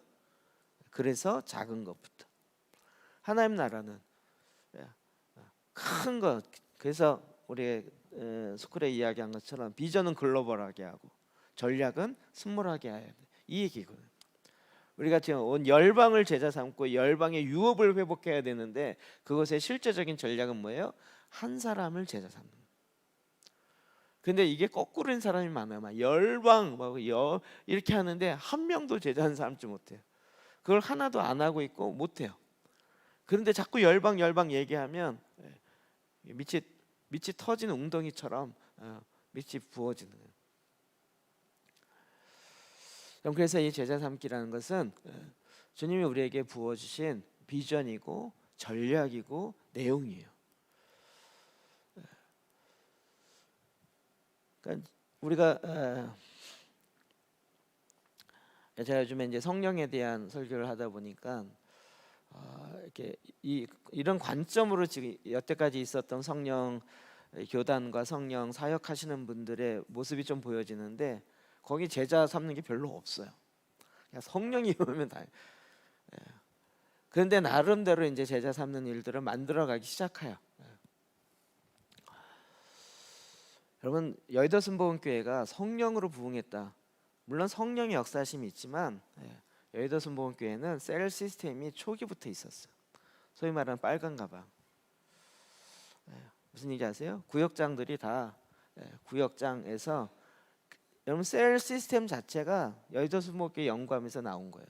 그래서 작은 것부터. 하나님 나라는 큰 것, 그래서 우리 스쿨에 이야기한 것처럼 비전은 글로벌하게 하고 전략은 스몰하게 해야 돼, 이 얘기거든요. 우리가 지금 온 열방을 제자 삼고 열방의 유업을 회복해야 되는데 그것의 실제적인 전략은 뭐예요? 한 사람을 제자 삼는. 근데 이게 거꾸로인 사람이 많아요. 막 열방 이렇게 하는데 한 명도 제자한 사람쯤 못해요. 그걸 하나도 안 하고 있고 못해요. 그런데 자꾸 열방 얘기하면 밑이 터진 웅덩이처럼 밑이 부어지는 거예요. 그래서 이 제자 삼기라는 것은 주님이 우리에게 부어주신 비전이고 전략이고 내용이에요. 그러니까 우리가 제가 요즘에 이제 성령에 대한 설교를 하다 보니까 이렇게 이런 관점으로 지금 여태까지 있었던 성령 교단과 성령 사역하시는 분들의 모습이 좀 보여지는데 거기 제자 삼는 게 별로 없어요. 그냥 성령이 오면 다. 그런데 나름대로 이제 제자 삼는 일들을 만들어가기 시작해요. 여러분 여의도 순복음교회가 성령으로 부흥했다. 물론 성령의 역사심이 있지만 여의도 순복음교회는 셀 시스템이 초기부터 있었어요. 소위 말하는 빨간 가방. 무슨 얘기 아세요? 구역장들이 다 구역장에서 여러분 셀 시스템 자체가 여의도 순복음교회 연구하면서 나온 거예요.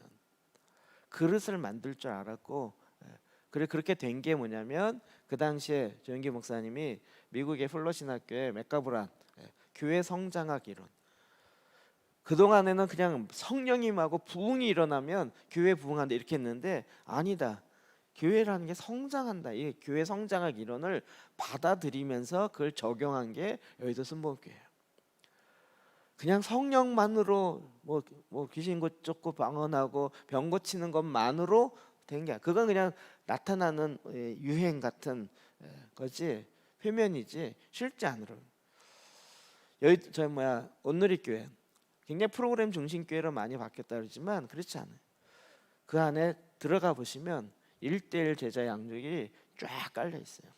그릇을 만들 줄 알았고 그렇게 된 게 뭐냐면 그 당시에 조영기 목사님이 미국의 플러신학교의 맥가브란 교회 성장학 이론, 그동안에는 그냥 성령이 임하고 부흥이 일어나면 교회 부흥한다 이렇게 했는데 아니다. 교회라는 게 성장한다. 이 교회 성장학 이론을 받아들이면서 그걸 적용한 게 여의도 순복음교회예요. 그냥 성령만으로 뭐 귀신 쫓고 방언하고 병 고치는 것만으로 된 게 그건 그냥 나타나는 유행 같은 거지 표면이지 실제 안으로. 온누리교회 굉장히 프로그램 중심 교회로 많이 바뀌었다 그러지만 그렇지 않아요. 그 안에 들어가 보시면 1:1 제자 양육이 쫙 깔려 있어요.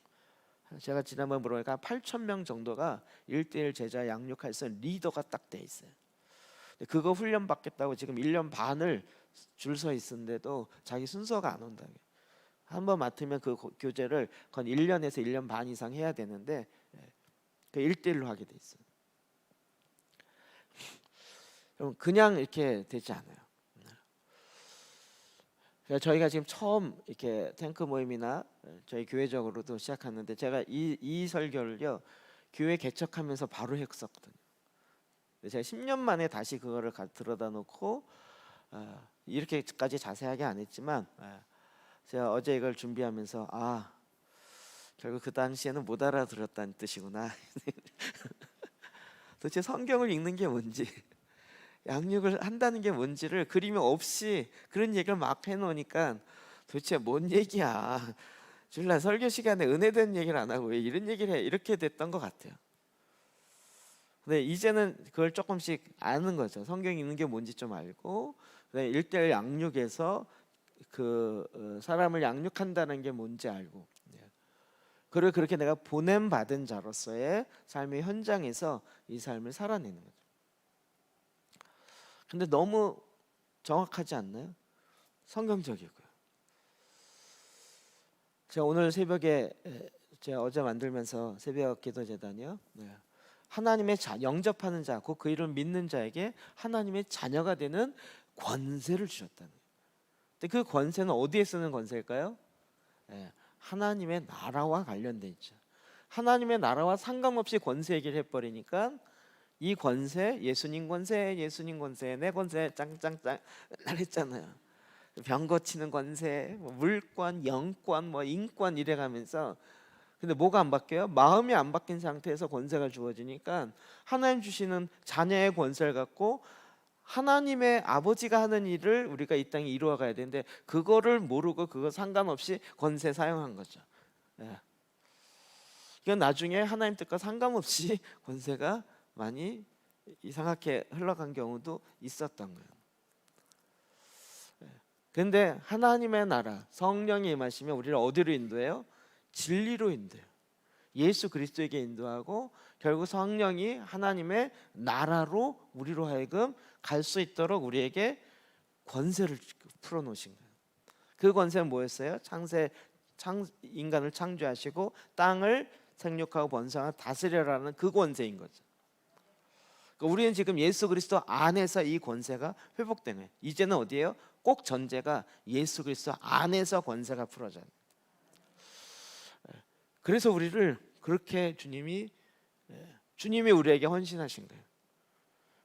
제가 지난번 물어보니까 8,000명 정도가 1:1 제자 양육할 수 있는 리더가 딱 돼 있어요. 그거 훈련 받겠다고 지금 1년 반을 줄 서 있는데도 자기 순서가 안 온다. 한번 맡으면 그 교제를 건 1년에서 1년 반 이상 해야 되는데 그 1:1로 하게 돼 있어요. 그냥 이렇게 되지 않아요. 저희가 지금 처음 이렇게 탱크 모임이나 저희 교회적으로도 시작하는데 제가 이 설교를요 교회 개척하면서 바로 했었거든요. 제가 10년 만에 다시 그거를 들여다 놓고 이렇게까지 자세하게 안 했지만 제가 어제 이걸 준비하면서 결국 그 당시에는 못 알아들었다는 뜻이구나. 도대체 성경을 읽는 게 뭔지 양육을 한다는 게 뭔지를 그림이 없이 그런 얘기를 막 해놓으니까 도대체 뭔 얘기야. 줄라 설교 시간에 은혜된 얘기를 안 하고 왜 이런 얘기를 해. 이렇게 됐던 것 같아요. 근데 이제는 그걸 조금씩 아는 거죠. 성경 읽는 게 뭔지 좀 알고 1:1 양육에서 그 사람을 양육한다는 게 뭔지 알고 그리고 그렇게 내가 보냄받은 자로서의 삶의 현장에서 이 삶을 살아내는 거죠. 근데 너무 정확하지 않나요? 성경적이고요. 제가 오늘 새벽에 제가 어제 만들면서 새벽 기도 제단이요. 하나님의 영접하는 자, 곧 그 이름 믿는 자에게 하나님의 자녀가 되는 권세를 주셨다는 거예요. 근데 그 권세는 어디에 쓰는 권세일까요? 하나님의 나라와 관련돼 있죠. 하나님의 나라와 상관없이 권세 얘기를 해버리니까 이 권세, 예수님 권세, 내 권세 짱짱짱 했잖아요. 병 고치는 권세, 물권, 영권, 인권 이래가면서 근데 뭐가 안 바뀌어요? 마음이 안 바뀐 상태에서 권세가 주어지니까 하나님 주시는 자녀의 권세를 갖고 하나님의 아버지가 하는 일을 우리가 이 땅에 이루어가야 되는데 그거를 모르고 그거 상관없이 권세 사용한 거죠. 이건 나중에 하나님 뜻과 상관없이 권세가 많이 이상하게 흘러간 경우도 있었던 거예요. 그런데 하나님의 나라, 성령이 임하시면 우리를 어디로 인도해요? 진리로 인도해요. 예수 그리스도에게 인도하고 결국 성령이 하나님의 나라로 우리로 하여금 갈 수 있도록 우리에게 권세를 풀어놓으신 거예요. 그 권세는 뭐였어요? 인간을 창조하시고 땅을 생육하고 번성하고 다스려라는 그 권세인 거죠. 그러니까 우리는 지금 예수 그리스도 안에서 이 권세가 회복된 거예요. 이제는 어디예요? 꼭 전제가 예수 그리스도 안에서 권세가 풀어져요. 그래서 우리를 그렇게 주님이 우리에게 헌신하신 거예요.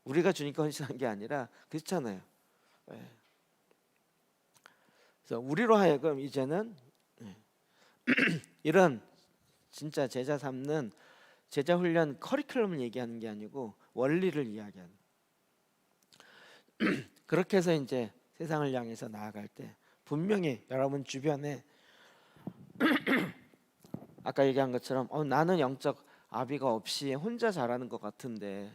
우리가 주님께 헌신한 게 아니라 그렇잖아요. 그래서 우리로 하여금 이제는 이런 진짜 제자 삼는 제자 훈련 커리큘럼을 얘기하는 게 아니고 원리를 이야기하는. 그렇게 해서 이제 세상을 향해서 나아갈 때 분명히 여러분 주변에 아까 얘기한 것처럼 나는 영적 아비가 없이 혼자 잘하는 것 같은데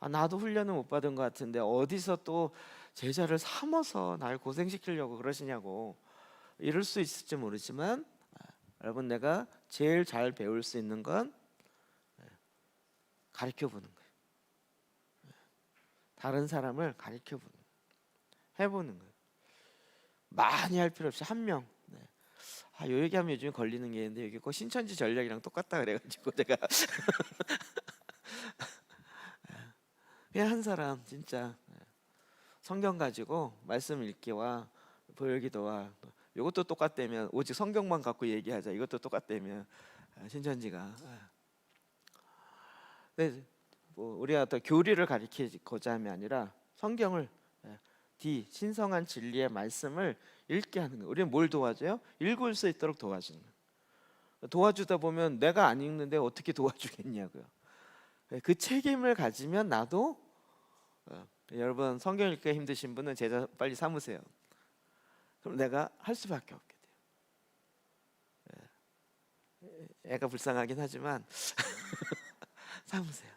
나도 훈련을 못 받은 것 같은데 어디서 또 제자를 삼아서 날 고생시키려고 그러시냐고 이럴 수 있을지 모르지만 여러분 내가 제일 잘 배울 수 있는 건 가르쳐보는 거예요. 다른 사람을 가르쳐보는 거예요. 해보는 거예요. 많이 할 필요 없이 한 명. 요 얘기하면 요즘에 걸리는 게 있는데 여기 꼭 신천지 전략이랑 똑같다 그래가지고 제가 그냥 한 사람 진짜 성경 가지고 말씀 읽기와 보혈기도와 이것도 똑같다면 오직 성경만 갖고 얘기하자 이것도 똑같다면 신천지가 네, 우리가 또 교리를 가르치고자 함이 아니라 성경을 신성한 진리의 말씀을 읽게 하는 거예요. 우리는 뭘 도와줘요? 읽을 수 있도록 도와주는 거예요. 도와주다 보면 내가 안 읽는데 어떻게 도와주겠냐고요. 그 책임을 가지면 나도 여러분 성경 읽기가 힘드신 분은 제자 빨리 삼으세요. 그럼 내가 할 수밖에 없게 돼요. 애가 불쌍하긴 하지만 삼으세요.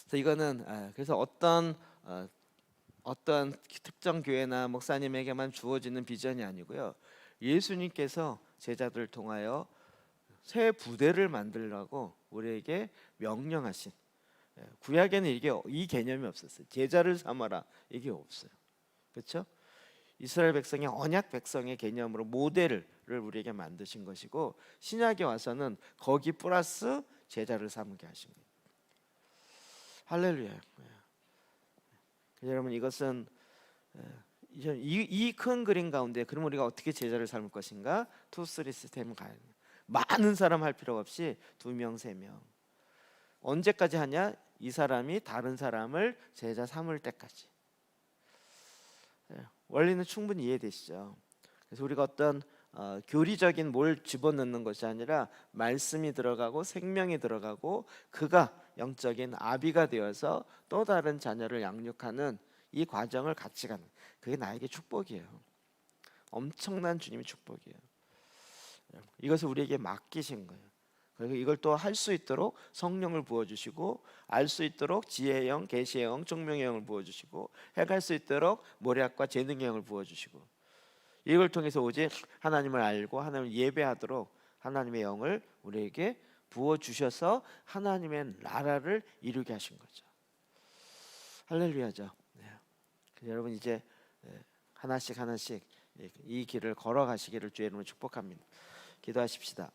그래서 이거는 그래서 어떤 특정 교회나 목사님에게만 주어지는 비전이 아니고요. 예수님께서 제자들을 통하여 새 부대를 만들라고 우리에게 명령하신 구약에는 이 개념이 없었어요. 제자를 삼아라 이게 없어요. 그렇죠? 이스라엘 백성의 언약 백성의 개념으로 모델을 우리에게 만드신 것이고 신약에 와서는 거기 플러스 제자를 삼게 하신 거예요. 할렐루야. 여러분 이것은 이 큰 그림 가운데 그럼 우리가 어떻게 제자를 삼을 것인가? 2, 3 시스템을 가야 돼요. 많은 사람 할 필요 없이 2명, 3명. 언제까지 하냐? 이 사람이 다른 사람을 제자 삼을 때까지. 원리는 충분히 이해되시죠? 그래서 우리가 어떤 교리적인 뭘 집어넣는 것이 아니라 말씀이 들어가고 생명이 들어가고 그가 영적인 아비가 되어서 또 다른 자녀를 양육하는 이 과정을 같이 가는 그게 나에게 축복이에요. 엄청난 주님의 축복이에요. 이것을 우리에게 맡기신 거예요. 그리고 이걸 또 할 수 있도록 성령을 부어주시고 알 수 있도록 지혜의 영, 계시의 영, 총명의 영을 부어주시고 해갈 수 있도록 모략과 재능의 영을 부어주시고 이걸 통해서 오직 하나님을 알고 하나님을 예배하도록 하나님의 영을 우리에게 부어주셔서 하나님의 나라를 이루게 하신 거죠. 할렐루야죠. 여러분 이제 하나씩 이 길을 걸어가시기를 주의 이름으로 축복합니다. 기도하십시다.